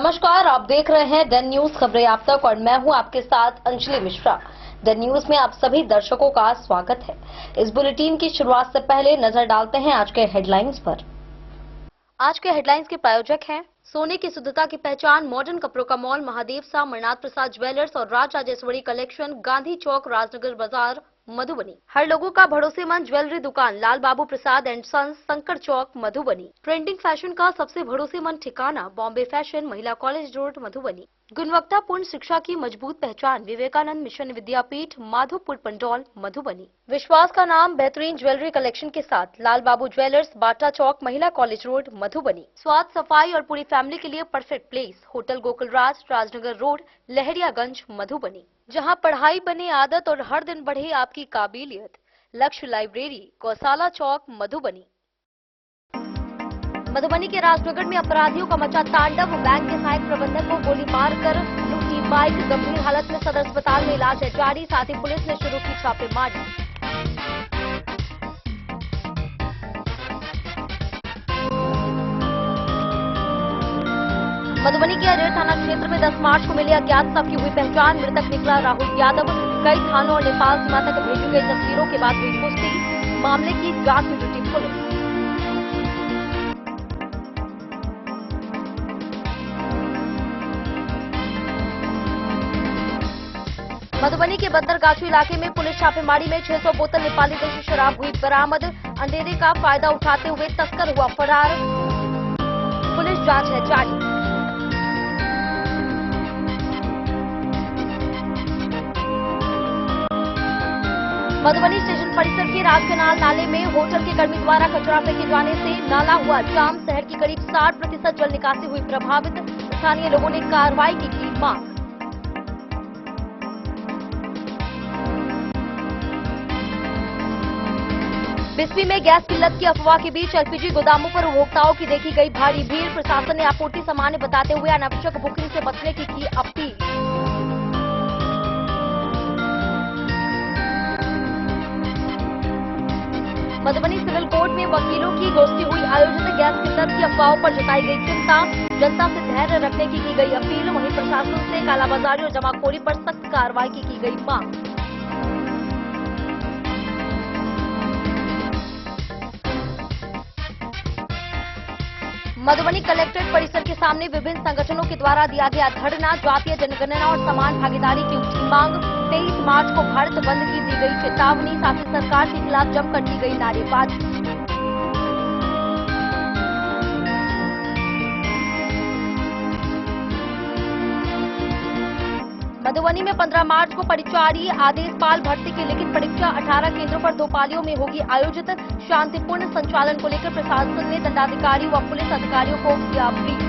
नमस्कार, आप देख रहे हैं डन न्यूज खबरें आप तक और मैं हूं आपके साथ अंजलि मिश्रा। डन न्यूज में आप सभी दर्शकों का स्वागत है। इस बुलेटिन की शुरुआत से पहले नजर डालते हैं आज के हेडलाइंस पर। आज के हेडलाइंस के प्रायोजक हैं सोने की शुद्धता की पहचान मॉडर्न कपड़ों का मॉल महादेव सा मणिनाथ प्रसाद ज्वेलर्स और राज राजेश्वरी कलेक्शन, गांधी चौक, राजनगर बाजार, मधुबनी। हर लोगों का भरोसेमंद ज्वेलरी दुकान लाल बाबू प्रसाद एंड सन्स, संकर चौक, मधुबनी। ट्रेंडिंग फैशन का सबसे भरोसेमंद ठिकाना बॉम्बे फैशन, महिला कॉलेज रोड, मधुबनी। गुणवत्तापूर्ण शिक्षा की मजबूत पहचान विवेकानंद मिशन विद्यापीठ, माधोपुर पंडौल, मधुबनी। विश्वास का नाम बेहतरीन ज्वेलरी कलेक्शन के साथ लाल बाबू ज्वेलर्स, बाटा चौक, महिला कॉलेज रोड, मधुबनी। स्वाद, सफाई और पूरी फैमिली के लिए perfect place hotel Gokulraj, Rajnagar road, Lahariaganj, Madhubani. जहां पढ़ाई बने आदत और हर दिन बढ़े आपकी काबिलियत। लक्ष्य लाइब्रेरी, गौशाला चौक, मधुबनी। मधुबनी के राजनगर में अपराधियों का मचा तांडव। बैंक के सहायक प्रबंधक को गोली मारकर लूटी बाइक, गंभीर हालत में सदर अस्पताल में इलाज है जारी। साथ ही पुलिस ने शुरू की छापेमारी। मधुबनी के अरेर थाना क्षेत्र में 10 मार्च को मिली अज्ञात शव की हुई पहचान। मृतक निकला राहुल यादव। कई थानों और नेपाल सीमा तक भेजी गई तस्वीरों के बाद हुई पुष्टि। मामले की जांच में जुटी पुलिस। मधुबनी के बंदरगाछू इलाके में पुलिस छापेमारी में 600 बोतल नेपाली देशी शराब हुई बरामद। अंधेरे का फायदा उठाते हुए तस्कर हुआ फरार। पुलिस जांच है जारी। मधुबनी स्टेशन परिसर के राजकनाल नाले में होटल के कर्मी द्वारा कचरा फेंके जाने से नाला हुआ जाम। शहर की करीब 60% जल निकासी हुई प्रभावित। स्थानीय लोगों ने कार्रवाई की मांग। बिस्फी में गैस किल्लत की अफवाह के बीच एलपीजी गोदामों पर उपभोक्ताओं की देखी गई भारी भीड़। प्रशासन ने आपूर्ति सामान्य बताते हुए अनावश्यक बुकिंग से बचने की अपील। मधुबनी सिविल कोर्ट में वकीलों की गोष्ठी हुई आयोजित। गैस किल्लत की अफवाहों पर जताई गई चिंता। जनता से धैर्य रखने की गई अपील। वहीं प्रशासन से कालाबाजारी और जमाखोरी पर सख्त कार्रवाई की गई मांग। मधुबनी कलेक्ट्रेट परिसर के सामने विभिन्न संगठनों के द्वारा दिया गया धरना। जातीय जनगणना और समान भागीदारी की उठी मांग। 23 मार्च को भारत बंद की दी गई चेतावनी। साथ ही सरकार के खिलाफ जमकर की गई नारेबाजी। मधुबनी में 15 मार्च को परिचारी आदेशपाल भर्ती की लिखित परीक्षा 18 केंद्रों पर 2 पालियों में होगी आयोजित। शांतिपूर्ण संचालन को लेकर प्रशासन ने दंडाधिकारी व पुलिस अधिकारियों को किया ब्रीफ।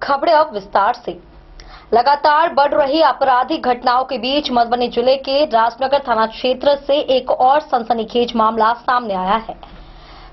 खबरें अब विस्तार से। लगातार बढ़ रही आपराधिक घटनाओं के बीच मधुबनी जिले के राजनगर थाना क्षेत्र से एक और सनसनीखेज मामला सामने आया है।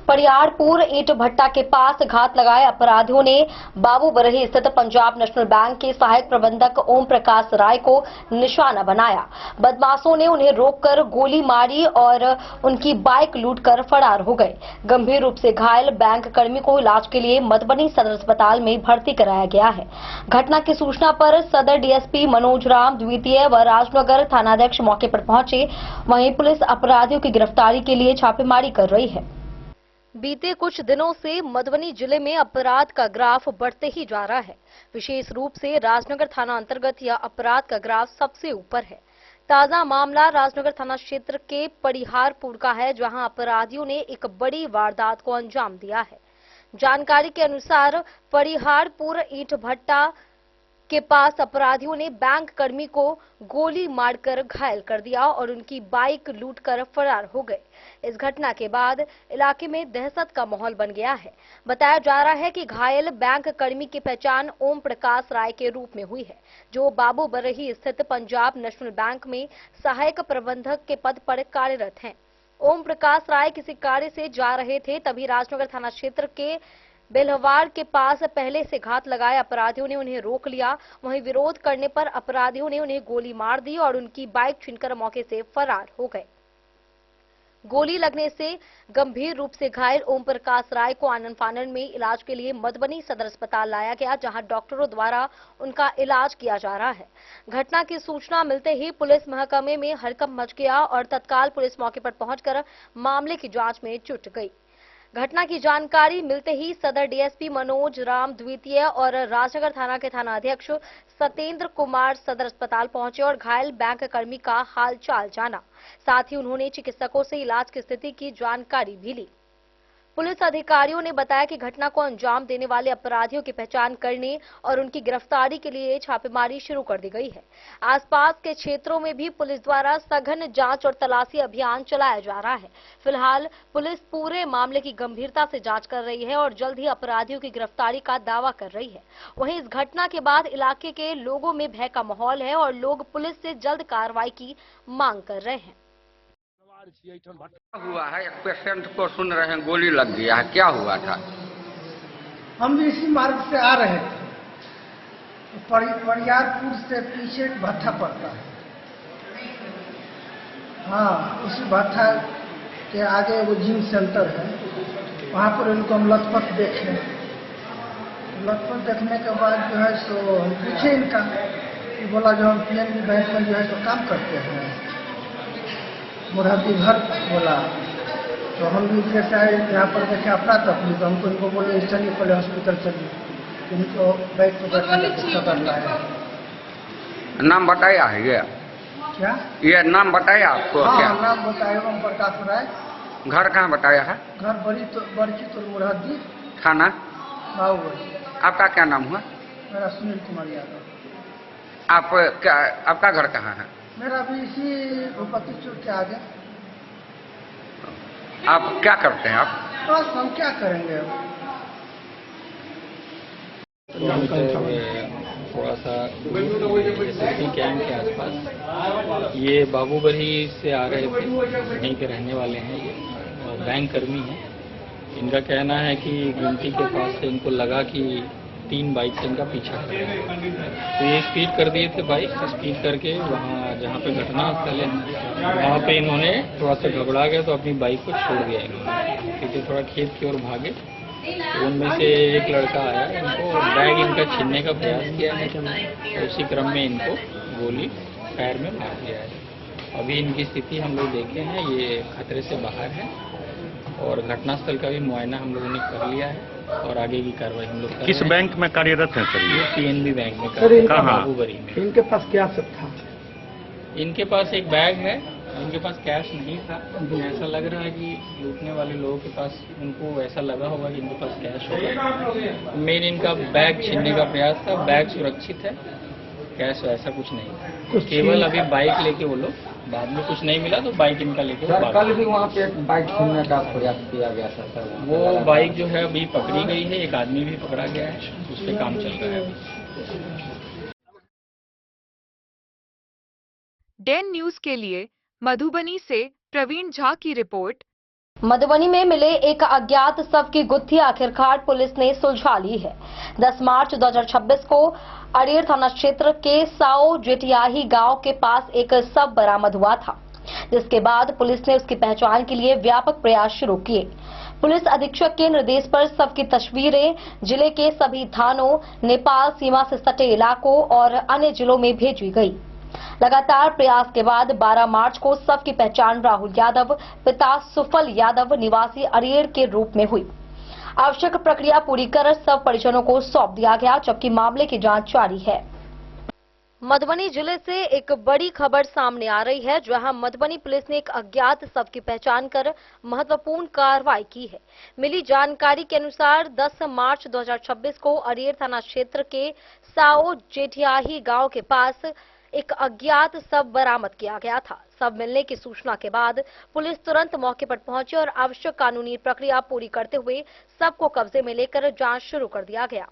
परियारपुर ईंट भट्टा के पास घात लगाए अपराधियों ने बाबू बरही स्थित पंजाब नेशनल बैंक के सहायक प्रबंधक ओम प्रकाश राय को निशाना बनाया। बदमाशों ने उन्हें रोककर गोली मारी और उनकी बाइक लूटकर फरार हो गए। गंभीर रूप से घायल बैंक कर्मी को इलाज के लिए मधुबनी सदर अस्पताल में भर्ती कराया गया है। घटना की सूचना पर सदर डीएसपी मनोज राम द्वितीय व राजनगर थानाध्यक्ष मौके पर पहुंचे। वहीं पुलिस अपराधियों की गिरफ्तारी के लिए छापेमारी कर रही है। बीते कुछ दिनों से मधुबनी जिले में अपराध का ग्राफ बढ़ते ही जा रहा है। विशेष रूप से राजनगर थाना अंतर्गत यह अपराध का ग्राफ सबसे ऊपर है। ताजा मामला राजनगर थाना क्षेत्र के परिहारपुर का है, जहां अपराधियों ने एक बड़ी वारदात को अंजाम दिया है। जानकारी के अनुसार परिहारपुर ईंट भट्टा के पास अपराधियों ने बैंक कर्मी को गोली मारकर घायल कर दिया और उनकी बाइक लूटकर फरार हो गए। इस घटना के बाद इलाके में दहशत का माहौल बन गया है। बताया जा रहा है कि घायल बैंक कर्मी की पहचान ओम प्रकाश राय के रूप में हुई है, जो बाबू बरही स्थित पंजाब नेशनल बैंक में सहायक प्रबंधक के पद पर कार्यरत हैं। ओम प्रकाश राय किसी कार्य से जा रहे थे, तभी राजनगर थाना क्षेत्र के बेलहवार के पास पहले से घात लगाए अपराधियों ने उन्हें रोक लिया। वहीं विरोध करने पर अपराधियों ने उन्हें गोली मार दी और उनकी बाइक छीनकर मौके से फरार हो गए। गोली लगने से गंभीर रूप से घायल ओम प्रकाश राय को आनन फानन में इलाज के लिए मधुबनी सदर अस्पताल लाया गया, जहां डॉक्टरों द्वारा उनका इलाज किया जा रहा है। घटना की सूचना मिलते ही पुलिस महकमे में हड़कंप मच गया और तत्काल पुलिस मौके पर पहुंचकर मामले की जांच में जुट गई। घटना की जानकारी मिलते ही सदर डीएसपी मनोज राम द्वितीय और राजनगर थाना के थाना अध्यक्ष सत्येंद्र कुमार सदर अस्पताल पहुंचे और घायल बैंक कर्मी का हालचाल जाना। साथ ही उन्होंने चिकित्सकों से इलाज की स्थिति की जानकारी भी ली। पुलिस अधिकारियों ने बताया कि घटना को अंजाम देने वाले अपराधियों की पहचान करने और उनकी गिरफ्तारी के लिए छापेमारी शुरू कर दी गई है। आसपास के क्षेत्रों में भी पुलिस द्वारा सघन जांच और तलाशी अभियान चलाया जा रहा है। फिलहाल पुलिस पूरे मामले की गंभीरता से जांच कर रही है और जल्द ही अपराधियों की गिरफ्तारी का दावा कर रही है। वहीं इस घटना के बाद इलाके के लोगों में भय का माहौल है और लोग पुलिस से जल्द कार्रवाई की मांग कर रहे हैं। हुआ है, एक पेशेंट को सुन रहे हैं गोली लग गया है, क्या हुआ था? हम भी इसी मार्ग से आ रहे थे। परियारपुर से पीछे एक भट्ठा पड़ता है। हाँ, उसी भट्ठा के आगे वो जिम सेंटर है, वहाँ पर इनको हम लथपथ देखे। लथपथ देखने के बाद जो है सो हम पूछे इनका, बोला जो हम पीएनबी बैंक में जो है सो काम करते हैं, मुरादी घर बोला। तो हम भी जैसे यहाँ पर देखे अपना तकलीफ, हमको इनको बोले चलिए पहले हॉस्पिटल चलिए, इनको बैठ पर बैठा लाया। नाम बताया है ये? क्या ये नाम बताया आपको? हाँ, क्या नाम बताया ओम प्रकाश राय। घर कहाँ बताया है? घर बड़की तो मुरादी, थाना बाबूगढ़ी। आपका क्या नाम हुआ? मेरा सुनील कुमार यादव। आप क्या, आपका घर कहाँ है? मेरा भी इसी भूपति चौक के आगे। आप क्या करते हैं आप? बस हम क्या करेंगे। थोड़ा सा एसएसपी कैंप के आसपास ये बाबूबरही से आ रहे थे, यहीं के रहने वाले हैं ये, और बैंक कर्मी हैं। इनका कहना है कि गुमटी के पास से इनको लगा कि 3 बाइक से इनका पीछा कर रहे हैं, तो ये स्पीड कर दिए थे बाइक, स्पीड करके वहाँ जहाँ पे घटना स्थल है वहाँ पे इन्होंने थोड़ा सा घबरा गए तो अपनी बाइक को छोड़ दिया इन्होंने, क्योंकि थोड़ा खेत की ओर भागे। तो उनमें से एक लड़का आया, इनको बैग इनका छीनने का प्रयास किया है, तो उसी क्रम में इनको गोली पैर में मार दिया है। अभी इनकी स्थिति हम लोग देखे हैं, ये खतरे से बाहर है और घटनास्थल का भी मुआयना हम लोगों ने कर लिया है और आगे की कार्रवाई हम लोग। किस बैंक में कार्यरत हैं सर? ये पीएनबी बैंक में। कहाँ? बाबूबरही में। इनके पास क्या सब था? इनके पास एक बैग है, इनके पास कैश नहीं था। ऐसा लग रहा है कि लूटने वाले लोगों के पास, उनको ऐसा लगा होगा कि इनके पास कैश होगा। मेन इनका बैग छीनने का प्रयास था। बैग सुरक्षित है, कैश वैसा कुछ नहीं था। केवल अभी बाइक लेके वो लोग, बाद में कुछ नहीं मिला तो बाइक इनका लेके कल भी वहाँ पे एक बाइक छीनने का प्रयास किया गया था सर। वो बाइक जो है अभी पकड़ी गई है, एक आदमी भी पकड़ा गया है, उस पर काम चल रहा है। डेन न्यूज के लिए मधुबनी से प्रवीण झा की रिपोर्ट। मधुबनी में मिले एक अज्ञात शव की गुत्थी आखिरकार पुलिस ने सुलझा ली है। 10 मार्च 2026 को अड़ेर थाना क्षेत्र के साओ जेटियाही गांव के पास एक शव बरामद हुआ था, जिसके बाद पुलिस ने उसकी पहचान के लिए व्यापक प्रयास शुरू किए। पुलिस अधीक्षक के निर्देश पर शव की तस्वीरें जिले के सभी थानों, नेपाल सीमा से सटे इलाकों और अन्य जिलों में भेजी गई। लगातार प्रयास के बाद 12 मार्च को शव की पहचान राहुल यादव, पिता सुफल यादव, निवासी अड़ेर के रूप में हुई। आवश्यक प्रक्रिया पूरी कर शव परिजनों को सौंप दिया गया, जबकि मामले की जांच जारी है। मधुबनी जिले से एक बड़ी खबर सामने आ रही है, जहां मधुबनी पुलिस ने एक अज्ञात शव की पहचान कर महत्वपूर्ण कार्रवाई की है। मिली जानकारी के अनुसार 10 मार्च 2026 को अरेर थाना क्षेत्र के साओ जेठियाही गांव के पास एक अज्ञात शव बरामद किया गया था। शव मिलने की सूचना के बाद पुलिस तुरंत मौके पर पहुंची और आवश्यक कानूनी प्रक्रिया पूरी करते हुए शव को कब्जे में लेकर जांच शुरू कर दिया गया।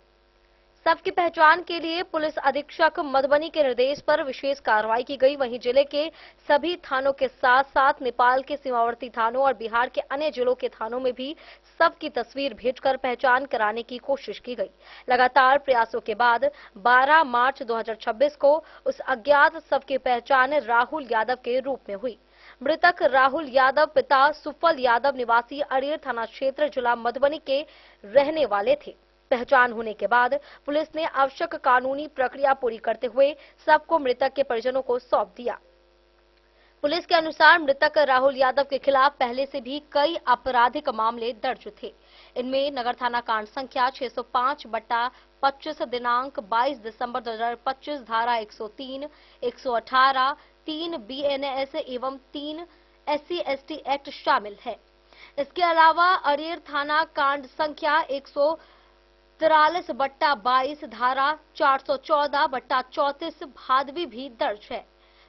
शव की पहचान के लिए पुलिस अधीक्षक मधुबनी के निर्देश पर विशेष कार्रवाई की गई। वहीं जिले के सभी थानों के साथ साथ नेपाल के सीमावर्ती थानों और बिहार के अन्य जिलों के थानों में भी शव की तस्वीर भेजकर पहचान कराने की कोशिश की गई। लगातार प्रयासों के बाद 12 मार्च 2026 को उस अज्ञात शव की पहचान राहुल यादव के रूप में हुई। मृतक राहुल यादव पिता सुफल यादव निवासी अरेर थाना क्षेत्र जिला मधुबनी के रहने वाले थे। पहचान होने के बाद पुलिस ने आवश्यक कानूनी प्रक्रिया पूरी करते हुए शव को मृतक के परिजनों को सौंप दिया। पुलिस के अनुसार मृतक राहुल यादव के खिलाफ पहले से भी कई आपराधिक मामले दर्ज थे। इनमें नगर थाना कांड संख्या 605/25 दिनांक 22 दिसंबर 2025 धारा 103, 118, 3 BNS एवं 3 SC/ST एक्ट शामिल है। इसके अलावा अरेर थाना कांड संख्या 143/22 धारा 414/34 भादवी भी दर्ज है।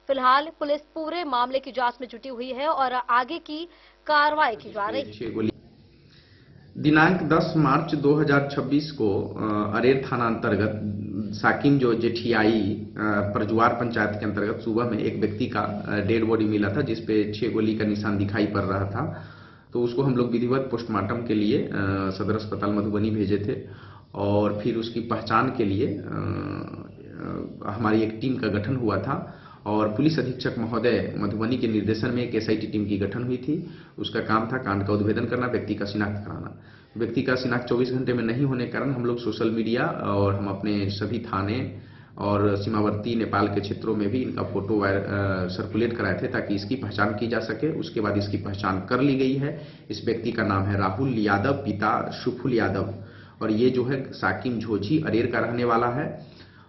फिलहाल पुलिस पूरे मामले की जांच में जुटी हुई है और आगे की कार्रवाई की जा रही है। दिनांक 10 मार्च 2026 को अरेर थाना अंतर्गत साकिम जो जेठियाई परजुआर पंचायत के अंतर्गत सुबह में एक व्यक्ति का डेड बॉडी मिला था, जिसपे 6 गोली का निशान दिखाई पड़ रहा था। तो उसको हम लोग विधिवत पोस्टमार्टम के लिए सदर अस्पताल मधुबनी भेजे थे और फिर उसकी पहचान के लिए हमारी एक टीम का गठन हुआ था और पुलिस अधीक्षक महोदय मधुबनी के निर्देशन में एक SIT टीम की गठन हुई थी। उसका काम था कांड का उद्भेदन करना, व्यक्ति का शिनाख्त कराना। व्यक्ति का शिनाख्त 24 घंटे में नहीं होने के कारण हम लोग सोशल मीडिया और हम अपने सभी थाने और सीमावर्ती नेपाल के क्षेत्रों में भी इनका फोटो सर्कुलेट कराए थे ताकि इसकी पहचान की जा सके। उसके बाद इसकी पहचान कर ली गई है। इस व्यक्ति का नाम है राहुल यादव, पिता सुफल यादव, और ये जो है साकिम झोझी अरेर का रहने वाला है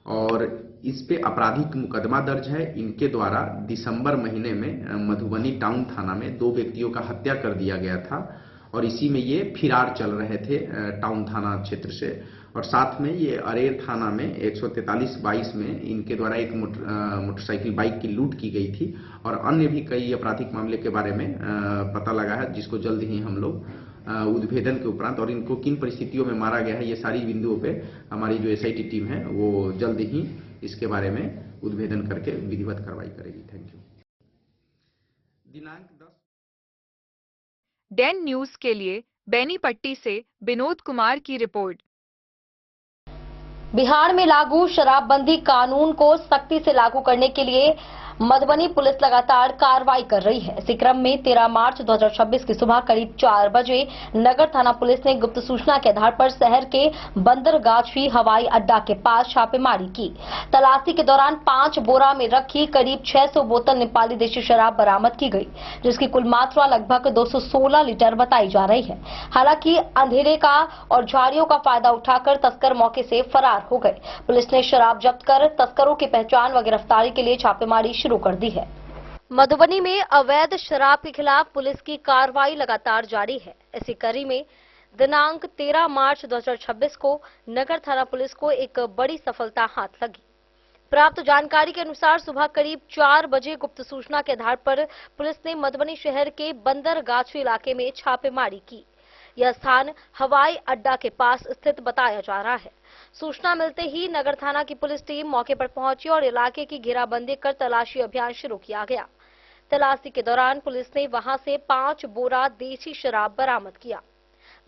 और इस पे आपराधिक मुकदमा दर्ज है। इनके द्वारा दिसंबर महीने में मधुबनी टाउन थाना में 2 व्यक्तियों का हत्या कर दिया गया था और इसी में ये फिरार चल रहे थे टाउन थाना क्षेत्र से। और साथ में ये अरेर थाना में 143/22 में इनके द्वारा एक मोटरसाइकिल बाइक की लूट की गई थी और अन्य भी कई आपराधिक मामले के बारे में पता लगा है, जिसको जल्द ही हम लोग उद्भेदन के उपरांत और इनको किन परिस्थितियों में मारा गया है, ये सारी बिंदुओं पे हमारी जो SIT टीम है वो जल्द ही इसके बारे में उद्भेदन करके विधिवत कार्रवाई करेगी। Thank you. दिनांक 10 डेन न्यूज के लिए बेनीपट्टी से विनोद कुमार की रिपोर्ट। बिहार में लागू शराबबंदी कानून को सख्ती से लागू करने के लिए मधुबनी पुलिस लगातार कार्रवाई कर रही है। इसी क्रम में 13 मार्च 2026 की सुबह करीब 4 बजे नगर थाना पुलिस ने गुप्त सूचना के आधार पर शहर के बंदरगाछी हवाई अड्डा के पास छापेमारी की। तलाशी के दौरान 5 बोरा में रखी करीब 600 बोतल नेपाली देशी शराब बरामद की गई, जिसकी कुल मात्रा लगभग 216 लीटर बताई जा रही है। हालांकि अंधेरे का और झाड़ियों का फायदा उठाकर तस्कर मौके से फरार हो गए। पुलिस ने शराब जब्त कर तस्करों की पहचान व गिरफ्तारी के लिए छापेमारी शुरू कर दी है। मधुबनी में अवैध शराब के खिलाफ पुलिस की कार्रवाई लगातार जारी है। इसी कड़ी में दिनांक 13 मार्च 2026 को नगर थाना पुलिस को एक बड़ी सफलता हाथ लगी। प्राप्त जानकारी के अनुसार सुबह करीब 4 बजे गुप्त सूचना के आधार पर पुलिस ने मधुबनी शहर के बंदरगाछी इलाके में छापेमारी की। यह स्थान हवाई अड्डा के पास स्थित बताया जा रहा है। सूचना मिलते ही नगर थाना की पुलिस टीम मौके पर पहुंची और इलाके की घेराबंदी कर तलाशी अभियान शुरू किया गया। तलाशी के दौरान पुलिस ने वहां से 5 बोरा देशी शराब बरामद किया।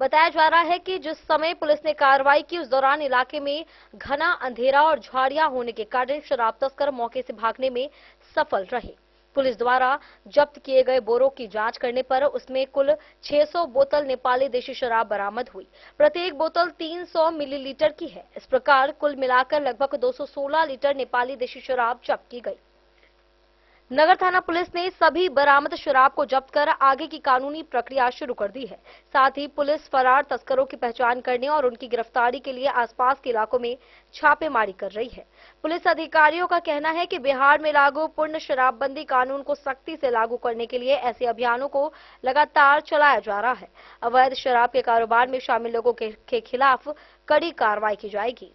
बताया जा रहा है कि जिस समय पुलिस ने कार्रवाई की उस दौरान इलाके में घना अंधेरा और झाड़ियां होने के कारण शराब तस्कर मौके से भागने में सफल रहे। पुलिस द्वारा जब्त किए गए बोरों की जांच करने पर उसमें कुल 600 बोतल नेपाली देशी शराब बरामद हुई। प्रत्येक बोतल 300 मिलीलीटर की है। इस प्रकार कुल मिलाकर लगभग 216 लीटर नेपाली देशी शराब जब्त की गई। नगर थाना पुलिस ने सभी बरामद शराब को जब्त कर आगे की कानूनी प्रक्रिया शुरू कर दी है। साथ ही पुलिस फरार तस्करों की पहचान करने और उनकी गिरफ्तारी के लिए आसपास के इलाकों में छापेमारी कर रही है। पुलिस अधिकारियों का कहना है कि बिहार में लागू पूर्ण शराबबंदी कानून को सख्ती से लागू करने के लिए ऐसे अभियानों को लगातार चलाया जा रहा है। अवैध शराब के कारोबार में शामिल लोगों के खिलाफ कड़ी कार्रवाई की जाएगी।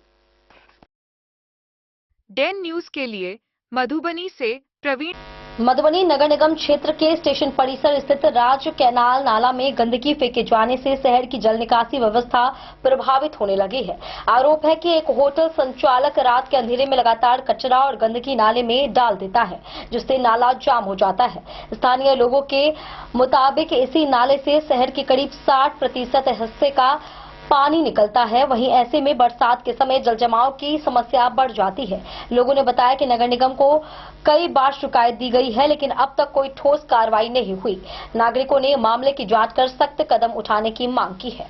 डेन न्यूज के लिए मधुबनी से प्रवीण। मधुबनी नगर निगम क्षेत्र के स्टेशन परिसर स्थित राज कैनाल नाला में गंदगी फेंके जाने से शहर की जल निकासी व्यवस्था प्रभावित होने लगी है। आरोप है कि एक होटल संचालक रात के अंधेरे में लगातार कचरा और गंदगी नाले में डाल देता है, जिससे नाला जाम हो जाता है। स्थानीय लोगों के मुताबिक इसी नाले से शहर के करीब 60% हिस्से का पानी निकलता है। वहीं ऐसे में बरसात के समय जल जमाव की समस्या बढ़ जाती है। लोगों ने बताया कि नगर निगम को कई बार शिकायत दी गई है, लेकिन अब तक कोई ठोस कार्रवाई नहीं हुई। नागरिकों ने मामले की जांच कर सख्त कदम उठाने की मांग की है।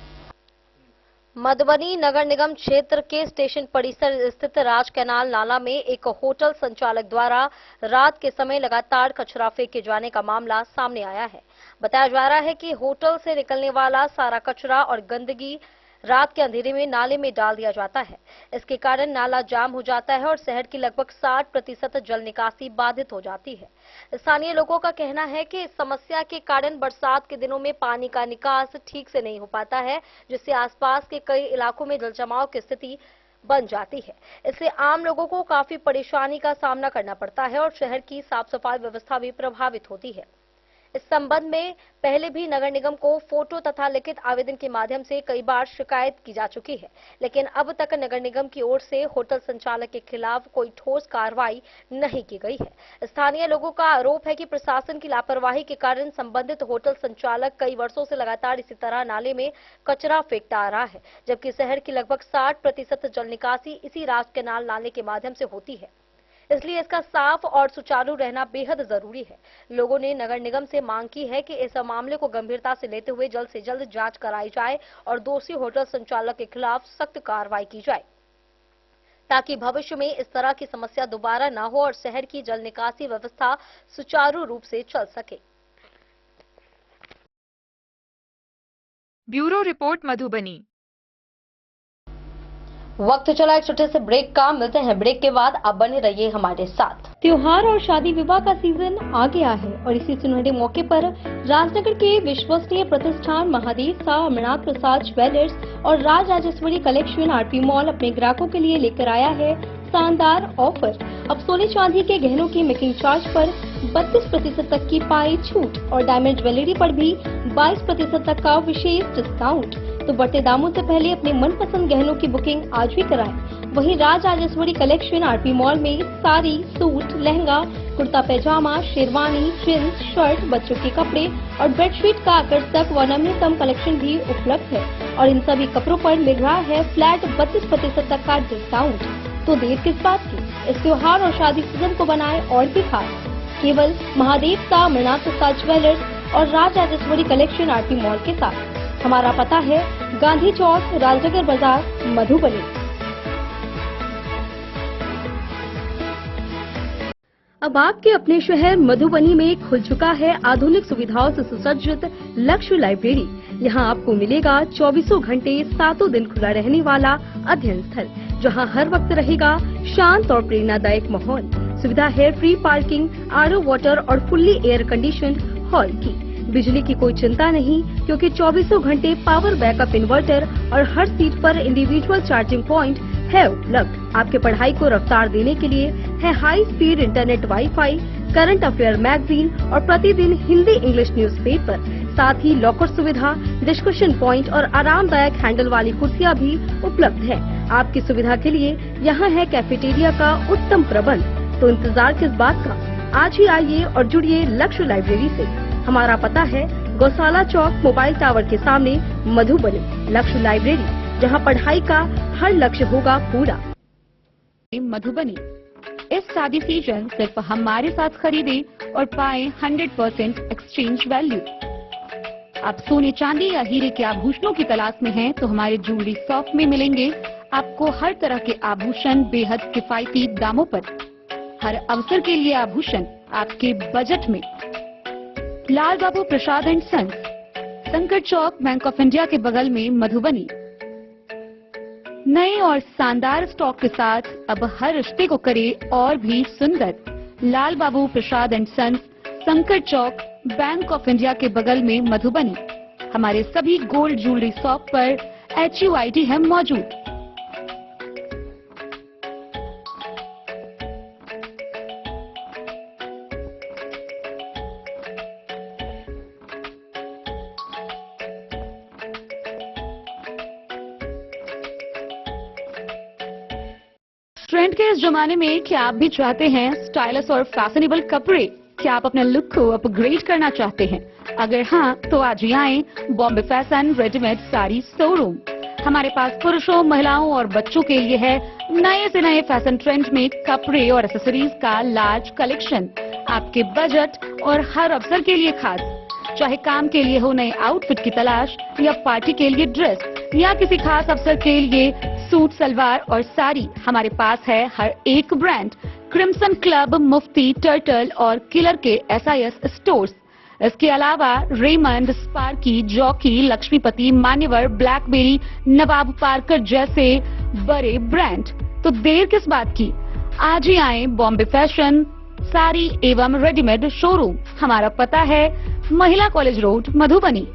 मधुबनी नगर निगम क्षेत्र के स्टेशन परिसर स्थित राज कैनाल नाला में एक होटल संचालक द्वारा रात के समय लगातार कचरा फेंके जाने का मामला सामने आया है। बताया जा रहा है कि होटल से निकलने वाला सारा कचरा और गंदगी रात के अंधेरे में नाले में डाल दिया जाता है। इसके कारण नाला जाम हो जाता है और शहर की लगभग 60% जल निकासी बाधित हो जाती है। स्थानीय लोगों का कहना है कि इस समस्या के कारण बरसात के दिनों में पानी का निकास ठीक से नहीं हो पाता है, जिससे आसपास के कई इलाकों में जल जमाव की स्थिति बन जाती है। इससे आम लोगों को काफी परेशानी का सामना करना पड़ता है और शहर की साफ सफाई व्यवस्था भी प्रभावित होती है। इस संबंध में पहले भी नगर निगम को फोटो तथा लिखित आवेदन के माध्यम से कई बार शिकायत की जा चुकी है, लेकिन अब तक नगर निगम की ओर से होटल संचालक के खिलाफ कोई ठोस कार्रवाई नहीं की गई है। स्थानीय लोगों का आरोप है कि प्रशासन की लापरवाही के कारण संबंधित होटल संचालक कई वर्षों से लगातार इसी तरह नाले में कचरा फेंकता आ रहा है, जबकि शहर की लगभग 60% जल निकासी इसी राज कैनाल नाले के माध्यम से होती है। इसलिए इसका साफ और सुचारू रहना बेहद जरूरी है। लोगों ने नगर निगम से मांग की है कि इस मामले को गंभीरता से लेते हुए जल्द से जल्द जांच कराई जाए और दोषी होटल संचालक के खिलाफ सख्त कार्रवाई की जाए, ताकि भविष्य में इस तरह की समस्या दोबारा न हो और शहर की जल निकासी व्यवस्था सुचारू रूप से चल सके। Bureau report Madhubani. वक्त चला एक छोटे से ब्रेक का, मिलते हैं ब्रेक के बाद। आप बने रहिए हमारे साथ। त्योहार और शादी विवाह का सीजन आ गया है और इसी सुनहरे मौके पर राजनगर के विश्वसनीय प्रतिष्ठान महादेव शाह अमरनाथ प्रसाद ज्वेलर्स और Raj Rajeshwari collection RP mall अपने ग्राहकों के लिए लेकर आया है शानदार ऑफर। अब सोने चांदी के गहनों की मेकिंग चार्ज पर 32% तक की पाई छूट और डायमंड ज्वेलरी पर भी 22% तक का विशेष डिस्काउंट। तो बढ़ते दामों से पहले अपने मनपसंद गहनों की बुकिंग आज भी कराएं। वहीं Raj Rajeshwari collection RP mall में साड़ी, सूट, लहंगा, कुर्ता पैजामा, शेरवानी, जींस, शर्ट, बच्चों के कपड़े और बेडशीट का आकर्षक व नवीनतम कलेक्शन भी उपलब्ध है और इन सभी कपड़ों पर मिल रहा है फ्लैट 32% तक का डिस्काउंट। तो देर किस बात की, इस त्योहार और शादी सीजन को बनाए और भी खास। केवल महादेव शाह अमरनाथ प्रसाद ज्वेलर्स और Raj Rajeshwari collection RP mall के साथ। हमारा पता है गांधी चौक, राजनगर बाजार, मधुबनी। अब आपके अपने शहर मधुबनी में खुल चुका है आधुनिक सुविधाओं से सुसज्जित लक्ष्य लाइब्रेरी। यहाँ आपको मिलेगा 24 घंटे 7 दिन खुला रहने वाला अध्ययन स्थल, जहाँ हर वक्त रहेगा शांत और प्रेरणादायक माहौल। सुविधा है फ्री पार्किंग, आरओ वाटर और फुल्ली एयर कंडीशन्ड हॉल की। बिजली की कोई चिंता नहीं, क्योंकि 24 घंटे पावर बैकअप इन्वर्टर और हर सीट पर इंडिविजुअल चार्जिंग पॉइंट है उपलब्ध। आपके पढ़ाई को रफ्तार देने के लिए है high speed internet, wifi, current affair magazine और प्रतिदिन हिंदी इंग्लिश न्यूज़पेपर। साथ ही लॉकर सुविधा, डिस्कशन पॉइंट और आरामदायक हैंडल वाली कुर्सियां भी उपलब्ध है। आपकी सुविधा के लिए यहाँ है कैफेटेरिया का उत्तम प्रबंध। तो इंतजार किस बात का, आज ही आइए और जुड़िए लक्ष्य लाइब्रेरी से। हमारा पता है गौशाला चौक, मोबाइल टावर के सामने, मधुबनी। लक्ष्य लाइब्रेरी, जहां पढ़ाई का हर लक्ष्य होगा पूरा। मधुबनी, इस शादी सीजन सिर्फ हमारे साथ खरीदे और पाए 100% एक्सचेंज वैल्यू। आप सोने चांदी या हीरे के आभूषणों की तलाश में हैं, तो हमारे ज्वेलरी शॉप में मिलेंगे आपको हर तरह के आभूषण बेहद किफायती दामों पर। हर अवसर के लिए आभूषण आपके बजट में। लाल बाबू प्रसाद एंड सन्स, संकट चौक, बैंक ऑफ इंडिया के बगल में, मधुबनी। नए और शानदार स्टॉक के साथ अब हर रिश्ते को करे और भी सुंदर। लाल बाबू प्रसाद एंड सन्स, संकट चौक, बैंक ऑफ इंडिया के बगल में, मधुबनी। हमारे सभी गोल्ड ज्वेलरी शॉप पर HUID है मौजूद। ट्रेंड के इस जमाने में क्या आप भी चाहते हैं स्टाइलिश और फैशनेबल कपड़े? क्या आप अपने लुक को अपग्रेड करना चाहते हैं? अगर हाँ, तो आज ही आएं Bombay fashion readymade sari showroom. हमारे पास पुरुषों, महिलाओं और बच्चों के लिए है नए से नए फैशन ट्रेंड में कपड़े और एक्सेसरीज का लार्ज कलेक्शन। आपके बजट और हर अवसर के लिए खास। चाहे काम के लिए हो नए आउटफिट की तलाश, या पार्टी के लिए ड्रेस, या किसी खास अवसर के लिए सूट, सलवार और साड़ी, हमारे पास है हर एक ब्रांड। क्रिम्सन क्लब, मुफ्ती, टर्टल और किलर के SIS स्टोर्स। इसके अलावा रेमंड, स्पार्की, जॉकी, लक्ष्मीपति, मान्यवर, ब्लैकबेरी, नवाब पार्कर जैसे बड़े ब्रांड। तो देर किस बात की, आज ही आए बॉम्बे फैशन साड़ी एवं रेडीमेड शोरूम। हमारा पता है महिला कॉलेज रोड, मधुबनी।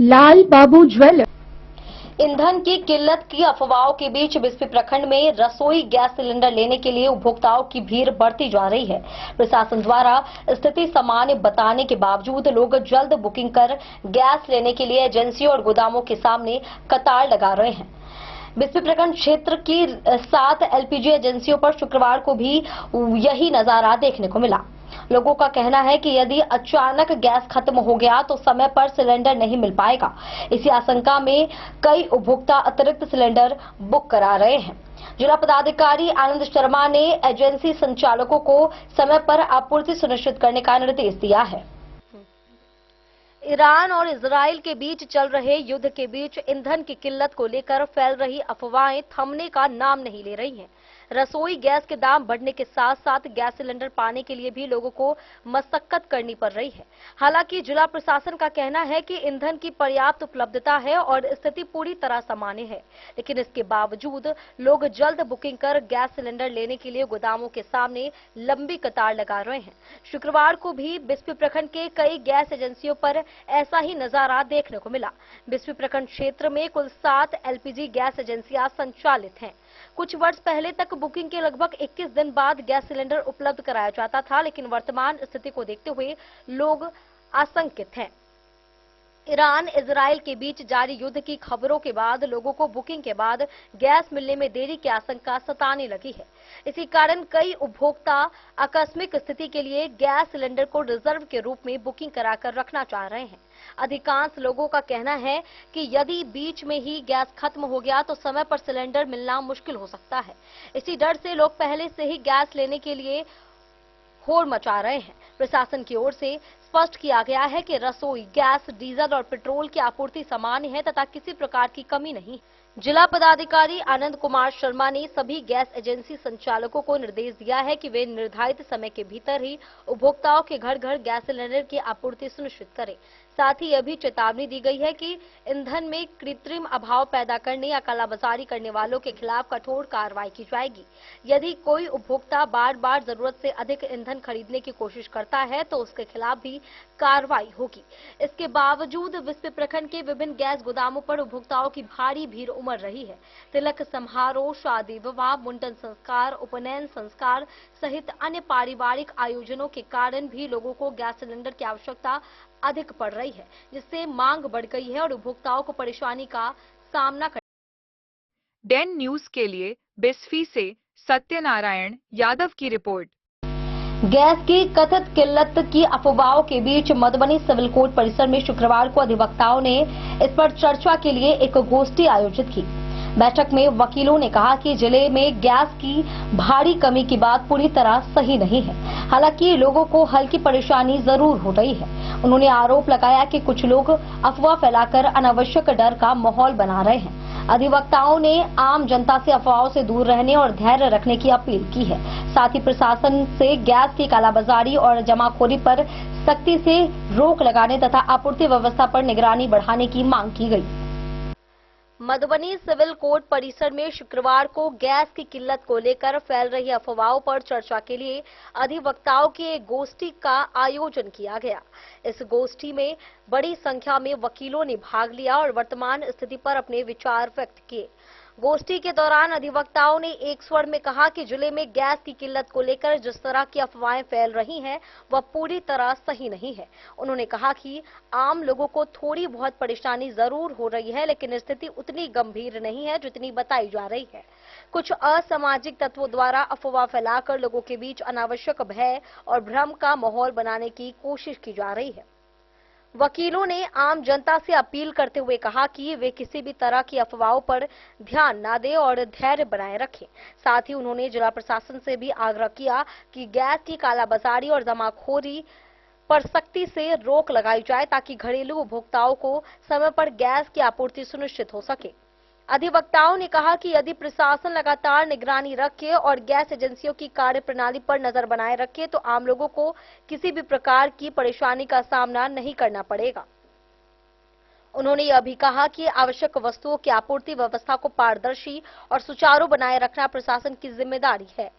लाल बाबू ज्वेलर। ईंधन की किल्लत की अफवाहों के बीच बिस्फी प्रखंड में रसोई गैस सिलेंडर लेने के लिए उपभोक्ताओं की भीड़ बढ़ती जा रही है। प्रशासन द्वारा स्थिति सामान्य बताने के बावजूद लोग जल्द बुकिंग कर गैस लेने के लिए एजेंसियों और गोदामों के सामने कतार लगा रहे हैं। बिस्फी प्रखंड क्षेत्र की 7 LPG एजेंसियों पर शुक्रवार को भी यही नजारा देखने को मिला। लोगों का कहना है कि यदि अचानक गैस खत्म हो गया तो समय पर सिलेंडर नहीं मिल पाएगा। इसी आशंका में कई उपभोक्ता अतिरिक्त सिलेंडर बुक करा रहे हैं। जिला पदाधिकारी आनंद शर्मा ने एजेंसी संचालकों को समय पर आपूर्ति सुनिश्चित करने का निर्देश दिया है। ईरान और इजराइल के बीच चल रहे युद्ध के बीच ईंधन की किल्लत को लेकर फैल रही अफवाहें थमने का नाम नहीं ले रही हैं। रसोई गैस के दाम बढ़ने के साथ साथ गैस सिलेंडर पाने के लिए भी लोगों को मशक्कत करनी पड़ रही है। हालांकि जिला प्रशासन का कहना है कि ईंधन की पर्याप्त उपलब्धता है और स्थिति पूरी तरह सामान्य है, लेकिन इसके बावजूद लोग जल्द बुकिंग कर गैस सिलेंडर लेने के लिए गोदामों के सामने लंबी कतार लगा रहे हैं। शुक्रवार को भी बिस्फी प्रखंड के कई गैस एजेंसियों पर ऐसा ही नजारा देखने को मिला। बिस्फी प्रखंड क्षेत्र में कुल 7 LPG गैस एजेंसियां संचालित हैं। कुछ वर्ष पहले तक बुकिंग के लगभग 21 दिन बाद गैस सिलेंडर उपलब्ध कराया जाता था, लेकिन वर्तमान स्थिति को देखते हुए लोग आशंकित हैं। ईरान इजराइल के बीच जारी युद्ध की खबरों के बाद लोगों को बुकिंग के बाद गैस मिलने में देरी की आशंका सताने लगी है। इसी कारण कई उपभोक्ता आकस्मिक स्थिति के लिए गैस सिलेंडर को रिजर्व के रूप में बुकिंग कराकर रखना चाह रहे हैं। अधिकांश लोगों का कहना है कि यदि बीच में ही गैस खत्म हो गया तो समय पर सिलेंडर मिलना मुश्किल हो सकता है। इसी डर से लोग पहले से ही गैस लेने के लिए होड़ मचा रहे हैं। प्रशासन की ओर से स्पष्ट किया गया है कि रसोई गैस, डीजल और पेट्रोल की आपूर्ति सामान्य है तथा किसी प्रकार की कमी नहीं। जिला पदाधिकारी आनंद कुमार शर्मा ने सभी गैस एजेंसी संचालकों को निर्देश दिया है कि वे निर्धारित समय के भीतर ही उपभोक्ताओं के घर घर गैस सिलेंडर की आपूर्ति सुनिश्चित करें। साथ ही यह भी चेतावनी दी गई है कि ईंधन में कृत्रिम अभाव पैदा करने या कालाबाजारी करने वालों के खिलाफ कठोर कार्रवाई की जाएगी। यदि कोई उपभोक्ता बार बार जरूरत से अधिक ईंधन खरीदने की कोशिश करता है तो उसके खिलाफ भी कार्रवाई होगी। इसके बावजूद विस्पी प्रखंड के विभिन्न गैस गोदामों पर उपभोक्ताओं की भारी भीड़ उमड़ रही है। तिलक समारोह, शादी विवाह, मुंडन संस्कार, उपनयन संस्कार सहित अन्य पारिवारिक आयोजनों के कारण भी लोगों को गैस सिलेंडर की आवश्यकता अधिक पड़ रही है, जिससे मांग बढ़ गई है और उपभोक्ताओं को परेशानी का सामना कर। डेन न्यूज के लिए बिस्फी से सत्यनारायण यादव की रिपोर्ट। गैस की कथित किल्लत की अफवाहों के बीच मधुबनी सिविल कोर्ट परिसर में शुक्रवार को अधिवक्ताओं ने इस पर चर्चा के लिए एक गोष्ठी आयोजित की। बैठक में वकीलों ने कहा कि जिले में गैस की भारी कमी की बात पूरी तरह सही नहीं है। हालांकि लोगों को हल्की परेशानी जरूर हो रही है। उन्होंने आरोप लगाया कि कुछ लोग अफवाह फैलाकर अनावश्यक डर का माहौल बना रहे हैं। अधिवक्ताओं ने आम जनता से अफवाहों से दूर रहने और धैर्य रखने की अपील की है। साथ ही प्रशासन से गैस की कालाबाजारी और जमाखोरी पर सख्ती से रोक लगाने तथा आपूर्ति व्यवस्था पर निगरानी बढ़ाने की मांग की गई। मधुबनी सिविल कोर्ट परिसर में शुक्रवार को गैस की किल्लत को लेकर फैल रही अफवाहों पर चर्चा के लिए अधिवक्ताओं की एक गोष्ठी का आयोजन किया गया। इस गोष्ठी में बड़ी संख्या में वकीलों ने भाग लिया और वर्तमान स्थिति पर अपने विचार व्यक्त किए। गोष्ठी के दौरान अधिवक्ताओं ने एक स्वर में कहा कि जिले में गैस की किल्लत को लेकर जिस तरह की अफवाहें फैल रही हैं वह पूरी तरह सही नहीं है। उन्होंने कहा कि आम लोगों को थोड़ी बहुत परेशानी जरूर हो रही है, लेकिन स्थिति उतनी गंभीर नहीं है जितनी बताई जा रही है। कुछ असामाजिक तत्वों द्वारा अफवाह फैलाकर लोगों के बीच अनावश्यक भय और भ्रम का माहौल बनाने की कोशिश की जा रही है। वकीलों ने आम जनता से अपील करते हुए कहा कि वे किसी भी तरह की अफवाहों पर ध्यान न दें और धैर्य बनाए रखें। साथ ही उन्होंने जिला प्रशासन से भी आग्रह किया कि गैस की कालाबाजारी और जमाखोरी पर सख्ती से रोक लगाई जाए ताकि घरेलू उपभोक्ताओं को समय पर गैस की आपूर्ति सुनिश्चित हो सके। अधिवक्ताओं ने कहा कि यदि प्रशासन लगातार निगरानी रखे और गैस एजेंसियों की कार्यप्रणाली पर नजर बनाए रखे तो आम लोगों को किसी भी प्रकार की परेशानी का सामना नहीं करना पड़ेगा। उन्होंने यह भी कहा कि आवश्यक वस्तुओं की आपूर्ति व्यवस्था को पारदर्शी और सुचारू बनाए रखना प्रशासन की जिम्मेदारी है।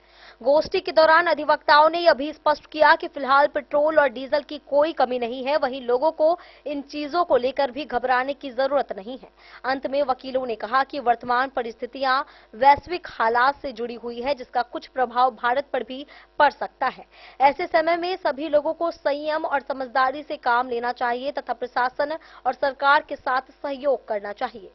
गोष्ठी के दौरान अधिवक्ताओं ने यह भी स्पष्ट किया कि फिलहाल पेट्रोल और डीजल की कोई कमी नहीं है, वहीं लोगों को इन चीजों को लेकर भी घबराने की जरूरत नहीं है। अंत में वकीलों ने कहा कि वर्तमान परिस्थितियां वैश्विक हालात से जुड़ी हुई है, जिसका कुछ प्रभाव भारत पर भी पड़ सकता है। ऐसे समय में सभी लोगों को संयम और समझदारी से काम लेना चाहिए तथा प्रशासन और सरकार के साथ सहयोग करना चाहिए।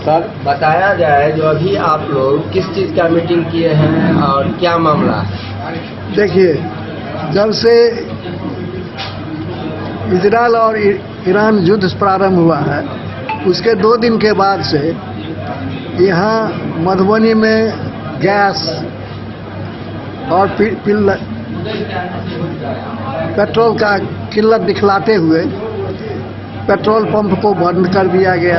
सर बताया जाए जो अभी आप लोग किस चीज़ का मीटिंग किए हैं और क्या मामला है? देखिए, जब से इजरायल और ईरान युद्ध प्रारंभ हुआ है उसके 2 दिन के बाद से यहाँ मधुबनी में गैस और पेट्रोल का किल्लत दिखलाते हुए पेट्रोल पंप को बंद कर दिया गया,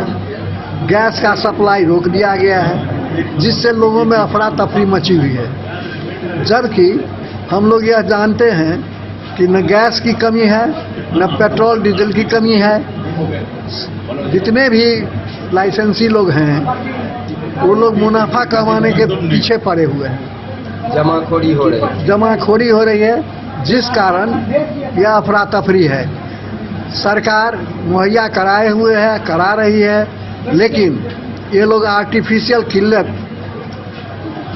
गैस का सप्लाई रोक दिया गया है, जिससे लोगों में अफरा तफरी मची हुई है। जबकि हम लोग यह जानते हैं कि न गैस की कमी है न पेट्रोल डीजल की कमी है। जितने भी लाइसेंसी लोग हैं वो लोग मुनाफा कमाने के पीछे पड़े हुए हैं, जमाखोरी हो रही है, जिस कारण यह अफरा तफरी है। सरकार मुहैया कराए हुए है, करा रही है, लेकिन ये लोग आर्टिफिशियल किल्लत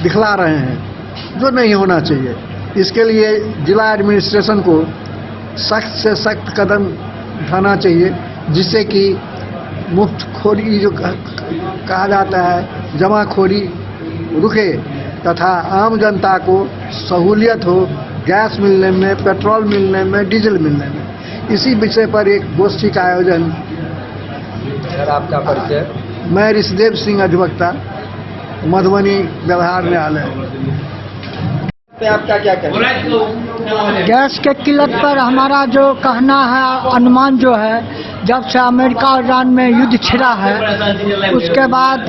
दिखला रहे हैं जो नहीं होना चाहिए। इसके लिए जिला एडमिनिस्ट्रेशन को सख्त से सख्त कदम उठाना चाहिए, जिससे कि मुफ्तखोरी जो कहा जाता है जमाखोरी रुके तथा आम जनता को सहूलियत हो गैस मिलने में, पेट्रोल मिलने में, डीजल मिलने में। इसी विषय पर एक गोष्ठी का आयोजन। सर आपका परिचय? मैं ऋषिदेव सिंह, अधिवक्ता, मधुबनी व्यवहार न्यायालय। पे आपका क्या कहना है? गैस के किल्लत पर हमारा जो कहना है, अनुमान जो है, जब से अमेरिका और ईरान में युद्ध छिड़ा है उसके बाद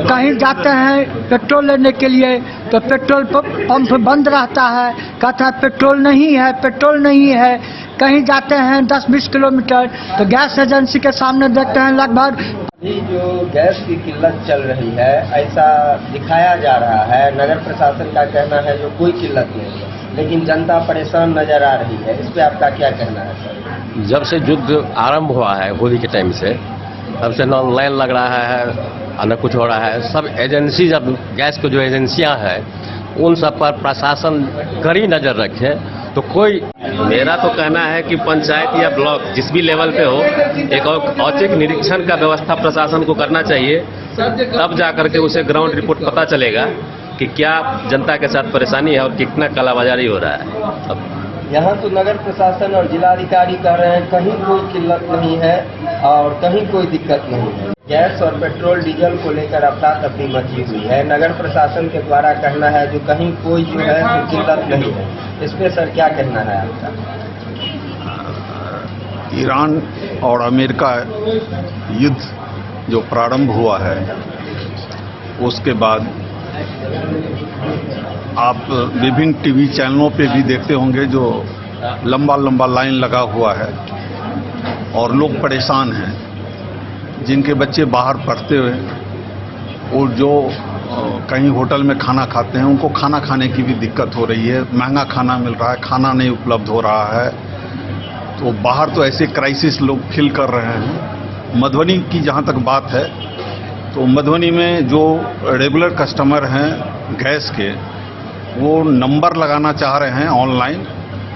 कहीं जाते हैं पेट्रोल लेने के लिए तो पेट्रोल पंप बंद रहता है, कहता है पेट्रोल नहीं है, पेट्रोल नहीं है। कहीं जाते हैं 10-20 किलोमीटर तो गैस एजेंसी के सामने देखते हैं लगभग। अभी जो गैस की किल्लत चल रही है ऐसा दिखाया जा रहा है, नगर प्रशासन का कहना है जो कोई किल्लत नहीं है, लेकिन जनता परेशान नजर आ रही है। इस पे आपका क्या कहना है सर? जब से युद्ध आरंभ हुआ है होली के टाइम से, तब से न लाइन लग रहा है न कुछ हो रहा है। सब एजेंसी, जब गैस की जो एजेंसियां हैं उन सब पर प्रशासन कड़ी नजर रखे तो कोई। मेरा तो कहना है कि पंचायत या ब्लॉक जिस भी लेवल पे हो, एक औचक निरीक्षण का व्यवस्था प्रशासन को करना चाहिए, तब जाकर के उसे ग्राउंड रिपोर्ट पता चलेगा कि क्या जनता के साथ परेशानी है और कितना कालाबाजारी हो रहा है। यहाँ तो नगर प्रशासन और जिलाधिकारी कह रहे हैं कहीं कोई किल्लत नहीं है और कहीं कोई दिक्कत नहीं है। गैस और पेट्रोल डीजल को लेकर अफरा तफरी मची हुई है। नगर प्रशासन के द्वारा कहना है जो कहीं कोई जो है तो किल्लत नहीं है। इस पे सर क्या कहना है आपका? ईरान और अमेरिका युद्ध जो प्रारंभ हुआ है उसके बाद आप विभिन्न टीवी चैनलों पे भी देखते होंगे जो लंबा लंबा लाइन लगा हुआ है और लोग परेशान हैं। जिनके बच्चे बाहर पढ़ते हुए और जो कहीं होटल में खाना खाते हैं उनको खाना खाने की भी दिक्कत हो रही है। महंगा खाना मिल रहा है, खाना नहीं उपलब्ध हो रहा है। तो बाहर तो ऐसे क्राइसिस लोग फील कर रहे हैं। मधुबनी की जहाँ तक बात है तो मधुबनी में जो रेगुलर कस्टमर हैं गैस के, वो नंबर लगाना चाह रहे हैं ऑनलाइन,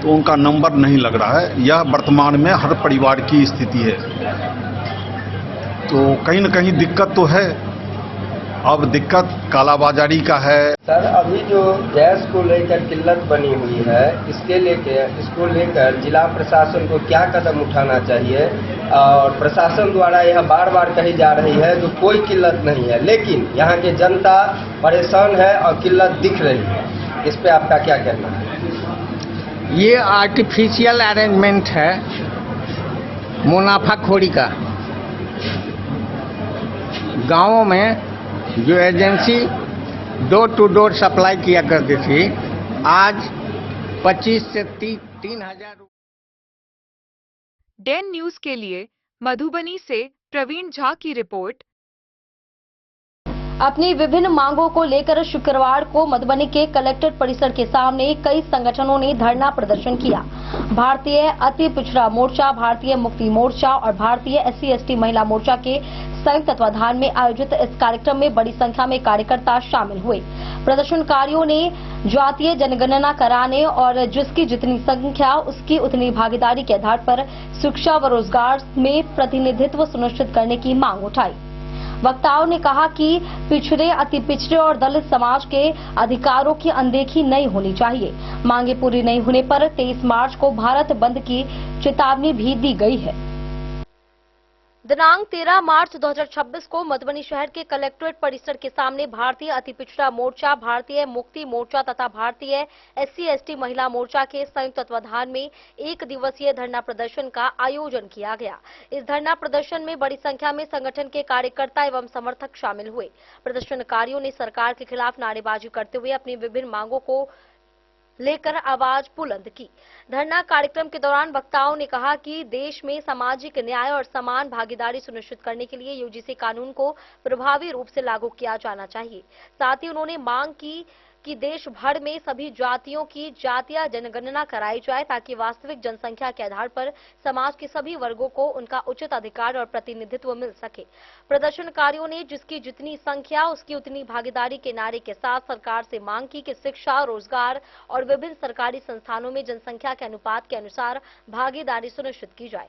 तो उनका नंबर नहीं लग रहा है। यह वर्तमान में हर परिवार की स्थिति है। तो कहीं न कहीं दिक्कत तो है। अब दिक्कत कालाबाजारी का है। सर अभी जो गैस को लेकर किल्लत बनी हुई है, इसको लेकर जिला प्रशासन को क्या कदम उठाना चाहिए? और प्रशासन द्वारा यह बार बार कही जा रही है जो कोई किल्लत नहीं है, लेकिन यहाँ की जनता परेशान है और किल्लत दिख रही है। इस पे आपका क्या कहना है? ये आर्टिफिशियल अरेंजमेंट है मुनाफाखोरी का। गांवों में जो agency door to door supply किया करती थी, आज 25 से 3,000। डेन न्यूज के लिए मधुबनी से प्रवीण झा की रिपोर्ट। अपनी विभिन्न मांगों को लेकर शुक्रवार को मधुबनी के कलेक्ट्रेट परिसर के सामने कई संगठनों ने धरना प्रदर्शन किया। भारतीय अति पिछड़ा मोर्चा, भारतीय मुक्ति मोर्चा और भारतीय SC/ST महिला मोर्चा के संयुक्त तत्वाधान में आयोजित इस कार्यक्रम में बड़ी संख्या में कार्यकर्ता शामिल हुए। प्रदर्शनकारियों ने जातीय जनगणना कराने और जिसकी जितनी संख्या उसकी उतनी भागीदारी के आधार पर शिक्षा व रोजगार में प्रतिनिधित्व सुनिश्चित करने की मांग उठाई। वक्ताओं ने कहा कि पिछड़े, अति पिछड़े और दलित समाज के अधिकारों की अनदेखी नहीं होनी चाहिए। मांगे पूरी नहीं होने पर 23 मार्च को भारत बंद की चेतावनी भी दी गई है। दिनांक 13 मार्च 2026 को मधुबनी शहर के कलेक्ट्रेट परिसर के सामने भारतीय अति पिछड़ा मोर्चा, भारतीय मुक्ति मोर्चा तथा भारतीय SC/ST महिला मोर्चा के संयुक्त तत्वाधान में 1 दिवसीय धरना प्रदर्शन का आयोजन किया गया। इस धरना प्रदर्शन में बड़ी संख्या में संगठन के कार्यकर्ता एवं समर्थक शामिल हुए। प्रदर्शनकारियों ने सरकार के खिलाफ नारेबाजी करते हुए अपनी विभिन्न मांगों को लेकर आवाज बुलंद की। धरना कार्यक्रम के दौरान वक्ताओं ने कहा कि देश में सामाजिक न्याय और समान भागीदारी सुनिश्चित करने के लिए UGC कानून को प्रभावी रूप से लागू किया जाना चाहिए। साथ ही उन्होंने मांग की कि देश भर में सभी जातियों की जातीय जनगणना कराई जाए ताकि वास्तविक जनसंख्या के आधार पर समाज के सभी वर्गों को उनका उचित अधिकार और प्रतिनिधित्व मिल सके। प्रदर्शनकारियों ने जिसकी जितनी संख्या उसकी उतनी भागीदारी के नारे के साथ सरकार से मांग की कि शिक्षा, रोजगार और विभिन्न सरकारी संस्थानों में जनसंख्या के अनुपात के अनुसार भागीदारी सुनिश्चित की जाए।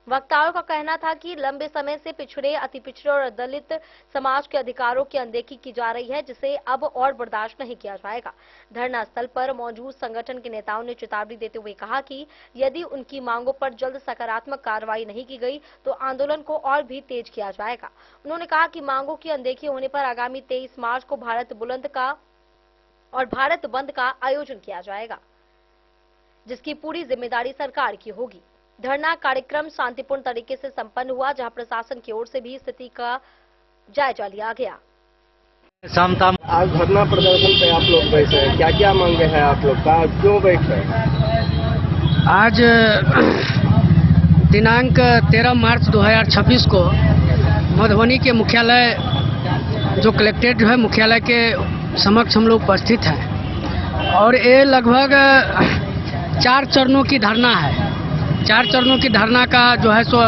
वक्ताओं का कहना था कि लंबे समय से पिछड़े, अति पिछड़े और दलित समाज के अधिकारों की अनदेखी की जा रही है, जिसे अब और बर्दाश्त नहीं किया जाएगा। धरना स्थल पर मौजूद संगठन के नेताओं ने चेतावनी देते हुए कहा कि यदि उनकी मांगों पर जल्द सकारात्मक कार्रवाई नहीं की गई तो आंदोलन को और भी तेज किया जाएगा। उन्होंने कहा कि मांगों की अनदेखी होने पर आगामी 23 मार्च को भारत बंद का आयोजन किया जाएगा, जिसकी पूरी जिम्मेदारी सरकार की होगी। धरना कार्यक्रम शांतिपूर्ण तरीके से संपन्न हुआ, जहां प्रशासन की ओर से भी स्थिति का जायजा लिया गया। समता। आज धरना प्रदर्शन पे आप लोग बैठे हैं, क्या क्या मांगे हैं आप लोग का, क्यों बैठे हैं? आज दिनांक 13 मार्च 2026 को मधुबनी के मुख्यालय जो कलेक्ट्रेट जो है मुख्यालय के समक्ष हम लोग उपस्थित हैं और ये लगभग 4 चरणों की धरना है। 4 चरणों की धरना का जो है सो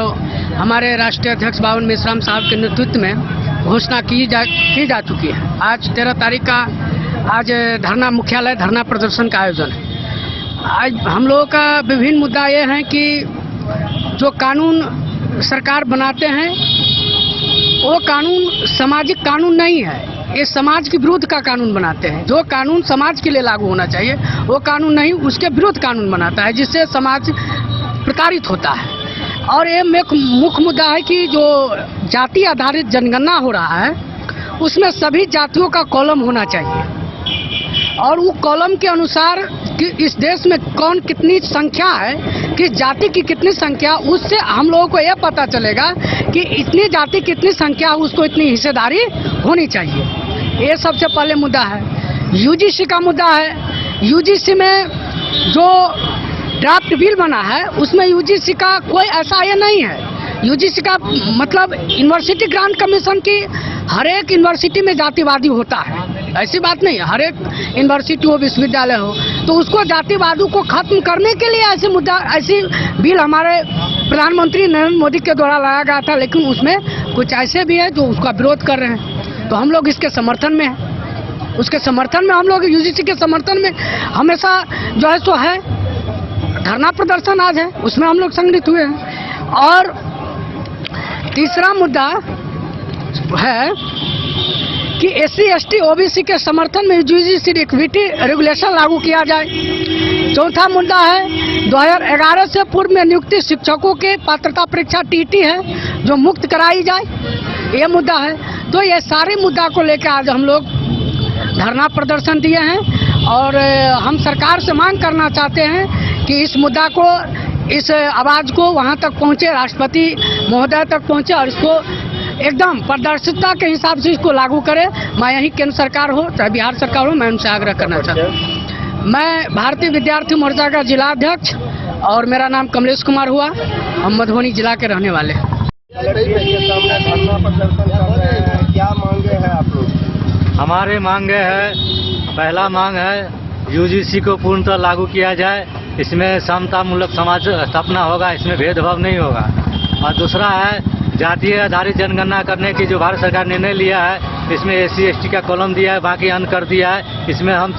हमारे राष्ट्रीय अध्यक्ष बावन मेश्राम साहब के नेतृत्व में घोषणा की जा चुकी है। आज 13 तारीख का आज धरना मुख्यालय धरना प्रदर्शन का आयोजन है। आज हम लोगों का विभिन्न मुद्दा ये है कि जो कानून सरकार बनाते हैं वो कानून सामाजिक कानून नहीं है, ये समाज के विरुद्ध का कानून बनाते हैं। जो कानून समाज के लिए लागू होना चाहिए वो कानून नहीं, उसके विरुद्ध कानून बनाता है जिससे समाज प्रताड़ित होता है। और ये मुख्य मुद्दा है कि जो जाति आधारित जनगणना हो रहा है उसमें सभी जातियों का कॉलम होना चाहिए और वो कॉलम के अनुसार कि इस देश में कौन कितनी संख्या है, किस जाति की कितनी संख्या, उससे हम लोगों को यह पता चलेगा कि इतनी जाति कितनी संख्या उसको इतनी हिस्सेदारी होनी चाहिए। ये सबसे पहले मुद्दा है। यूजीसी का मुद्दा है। यूजीसी में जो ड्राफ्ट बिल बना है उसमें यूजीसी का कोई ऐसा ये नहीं है। यूजीसी का मतलब यूनिवर्सिटी ग्रांट कमीशन की हर एक यूनिवर्सिटी में जातिवादी होता है, ऐसी बात नहीं है। हर एक यूनिवर्सिटी हो, विश्वविद्यालय हो, तो उसको जातिवादी को खत्म करने के लिए ऐसी बिल हमारे प्रधानमंत्री नरेंद्र मोदी के द्वारा लाया गया था, लेकिन उसमें कुछ ऐसे भी है जो उसका विरोध कर रहे हैं। तो हम लोग इसके समर्थन में हैं, उसके समर्थन में हम लोग यूजीसी के समर्थन में हमेशा जो है सो है। धरना प्रदर्शन आज है, उसमें हम लोग संगठित हुए हैं। और तीसरा मुद्दा है कि SC ST OBC के समर्थन में यूजीसी इक्विटी रेगुलेशन लागू किया जाए। चौथा मुद्दा है 2011 से पूर्व में नियुक्ति शिक्षकों के पात्रता परीक्षा TT है जो मुक्त कराई जाए, ये मुद्दा है। तो ये सारे मुद्दा को लेकर आज हम लोग धरना प्रदर्शन दिए हैं और हम सरकार से मांग करना चाहते हैं कि इस मुद्दा को, इस आवाज़ को वहाँ तक पहुँचे, राष्ट्रपति महोदय तक पहुँचे और इसको एकदम पारदर्शिता के हिसाब से इसको लागू करे। मैं यही केंद्र सरकार हो चाहे बिहार सरकार हो, मैं उनसे आग्रह करना चाहता हूँ। मैं भारतीय विद्यार्थी मोर्चा का जिला अध्यक्ष और मेरा नाम कमलेश कुमार हुआ। हम मधुबनी जिला के रहने वाले हैं। क्या मांगे हैं आप लोग? हमारे मांगे है, पहला मांग है यूजीसी को पूर्णतः लागू किया जाए, इसमें समतामूलक समाज स्थापना होगा, इसमें भेदभाव नहीं होगा। और दूसरा है जातीय आधारित जनगणना करने की जो भारत सरकार ने निर्णय लिया है, इसमें SC ST का कॉलम दिया है, बाकी अन्य कर दिया है। इसमें हम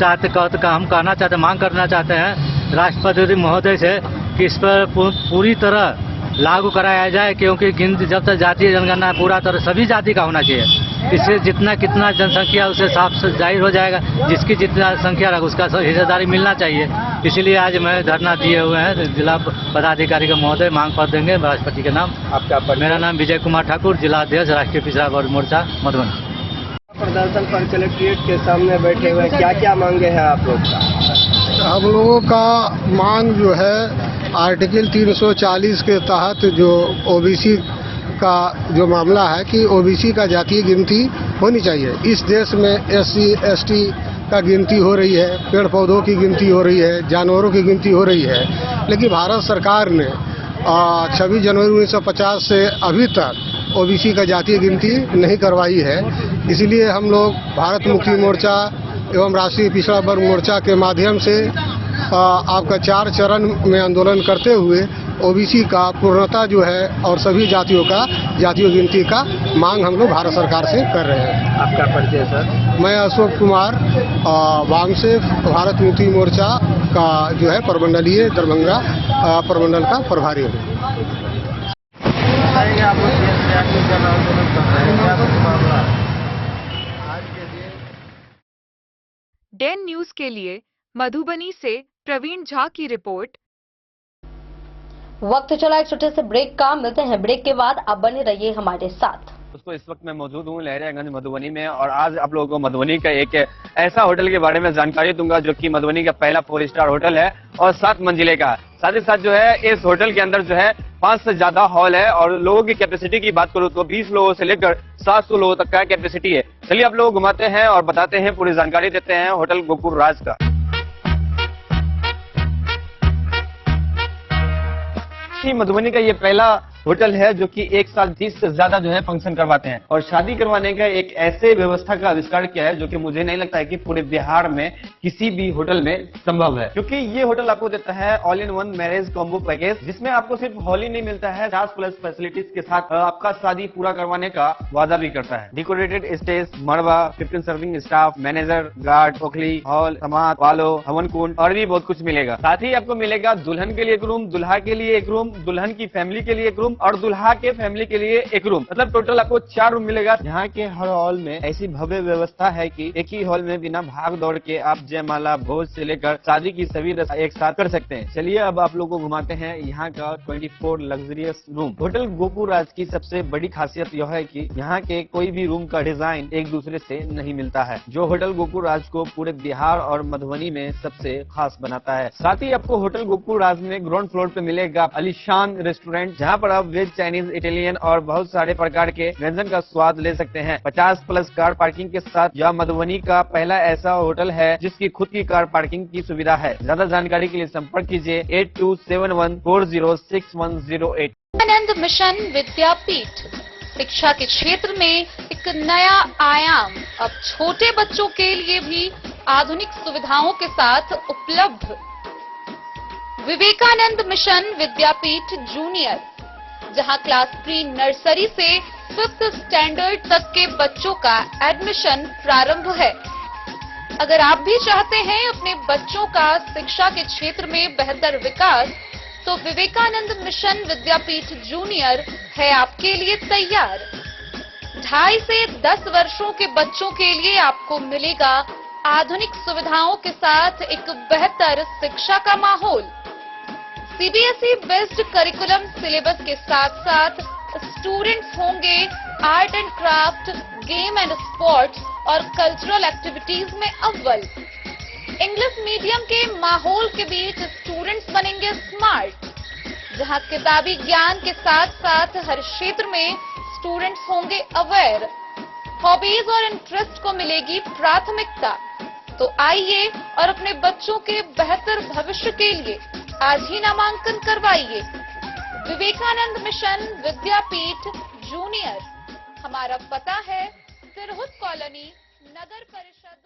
मांग करना चाहते हैं राष्ट्रपति महोदय से कि इस पर पूरी तरह लागू कराया जाए, क्योंकि जब तक जातीय जनगणना पूरा तरह सभी जाति का होना चाहिए। इससे कितना जनसंख्या उसे साफ जाहिर हो जाएगा, जिसकी जितना संख्या रहा उसका हिस्सेदारी मिलना चाहिए। इसीलिए आज मैं धरना दिए हुए हैं। जिला पदाधिकारी का महोदय मांग पत्र देंगे राष्ट्रपति के नाम। आपका? मेरा नाम विजय कुमार ठाकुर, जिला अध्यक्ष राष्ट्रीय पिछड़ा वर्ग मोर्चा मधुबनी। प्रदर्शन पर कलेक्ट्रेट के सामने बैठे हुए, क्या क्या मांगे हैं आप लोग का? हम लोगों का मांग जो है आर्टिकल 340 के तहत जो OBC का जो मामला है कि OBC का जातीय गिनती होनी चाहिए। इस देश में SC ST का गिनती हो रही है, पेड़ पौधों की गिनती हो रही है, जानवरों की गिनती हो रही है, लेकिन भारत सरकार ने 26 जनवरी 1950 से अभी तक OBC का जातीय गिनती नहीं करवाई है। इसलिए हम लोग भारत मुक्ति मोर्चा एवं राष्ट्रीय पिछड़ा वर्ग मोर्चा के माध्यम से आपका 4 चरण में आंदोलन करते हुए OBC का पूर्णता जो है और सभी जातियों का जातीय गिनती का मांग हम लोग भारत सरकार से कर रहे हैं। आपका परिचय सर? मैं अशोक कुमार वामसे भारत मुक्ति मोर्चा का जो है प्रमंडलीय दरभंगा प्रमंडल का प्रभारी हूँ। डेन न्यूज के लिए मधुबनी से प्रवीण झा की रिपोर्ट। वक्त चला एक छोटे से ब्रेक का, मिलते हैं ब्रेक के बाद। आप बने रहिए हमारे साथ। दोस्तों इस वक्त मैं मौजूद हूँ लहरियागंज मधुबनी में और आज आप लोगों को मधुबनी का एक ऐसा होटल के बारे में जानकारी दूंगा जो कि मधुबनी का पहला 4 स्टार होटल है और 7 मंजिले का। साथ ही साथ जो है इस होटल के अंदर जो है 5 से ज्यादा हॉल है और लोगों की कैपेसिटी की बात करूं तो 20 लोगों से लेकर 700 लोगों तक का कैपेसिटी है। चलिए आप लोग घुमाते हैं और बताते हैं, पूरी जानकारी देते हैं होटल गोकुल राज का। मधुबनी का ये पहला होटल है जो कि एक साथ 30 से ज्यादा जो है फंक्शन करवाते हैं और शादी करवाने का एक ऐसे व्यवस्था का आविष्कार किया है जो कि मुझे नहीं लगता है कि पूरे बिहार में किसी भी होटल में संभव है, क्योंकि ये होटल आपको देता है all in one marriage combo package, जिसमें आपको सिर्फ हॉल ही नहीं मिलता है, 50+ फैसिलिटीज के साथ आपका शादी पूरा करवाने का वादा भी करता है। डेकोरेटेड स्टेज, मड़वा, 15 सर्विंग स्टाफ, मैनेजर, गार्ड, ओखली, हॉल, समाज, वालो, हवन कुंड और भी बहुत कुछ मिलेगा। साथ ही आपको मिलेगा दुल्हन के लिए एक रूम, दुल्हा के लिए एक रूम, दुल्हन की फैमिली के लिए एक रूम और दुल्हा के फैमिली के लिए एक रूम, मतलब टोटल आपको 4 रूम मिलेगा। यहाँ के हर हॉल में ऐसी भव्य व्यवस्था है कि एक ही हॉल में बिना भाग दौड़ के आप जयमाला, भोज से लेकर शादी की सभी रस्म एक साथ कर सकते हैं। चलिए अब आप लोगों को घुमाते हैं यहाँ का 24 लग्जरियस रूम। होटल गोकुल राज की सबसे बड़ी खासियत यह है कि यहाँ के कोई भी रूम का डिजाइन एक दूसरे से नहीं मिलता है, जो होटल गोकुल राज को पूरे बिहार और मधुबनी में सबसे खास बनाता है। साथ ही आपको होटल गोकुल राज में ग्राउंड फ्लोर पे मिलेगा आलीशान रेस्टोरेंट, जहाँ पर आप वेज, चाइनीज, इटालियन और बहुत सारे प्रकार के व्यंजन का स्वाद ले सकते हैं। 50+ कार पार्किंग के साथ यह मधुबनी का पहला ऐसा होटल है जिसकी खुद की कार पार्किंग की सुविधा है। ज्यादा जानकारी के लिए संपर्क कीजिए 8271406108। आनंद मिशन विद्यापीठ शिक्षा के क्षेत्र में एक नया आयाम अब छोटे बच्चों के लिए भी आधुनिक सुविधाओं के साथ उपलब्ध। विवेकानंद मिशन विद्यापीठ जूनियर, जहां क्लास प्री नर्सरी से 5th स्टैंडर्ड तक के बच्चों का एडमिशन प्रारंभ है। अगर आप भी चाहते हैं अपने बच्चों का शिक्षा के क्षेत्र में बेहतर विकास, तो विवेकानंद मिशन विद्यापीठ जूनियर है आपके लिए तैयार। 2.5 से 10 वर्षों के बच्चों के लिए आपको मिलेगा आधुनिक सुविधाओं के साथ एक बेहतर शिक्षा का माहौल। सीबीएसई बेस्ड करिकुलम सिलेबस के साथ साथ स्टूडेंट्स होंगे art and craft, game and sports और कल्चरल एक्टिविटीज में अव्वल। इंग्लिश मीडियम के माहौल के बीच स्टूडेंट्स बनेंगे स्मार्ट, जहां किताबी ज्ञान के साथ साथ हर क्षेत्र में स्टूडेंट्स होंगे अवेयर। हॉबीज और इंटरेस्ट को मिलेगी प्राथमिकता। तो आइए और अपने बच्चों के बेहतर भविष्य के लिए आज ही नामांकन करवाइए। विवेकानंद मिशन विद्यापीठ जूनियर, हमारा पता है तिरहुत कॉलोनी, नगर परिषद।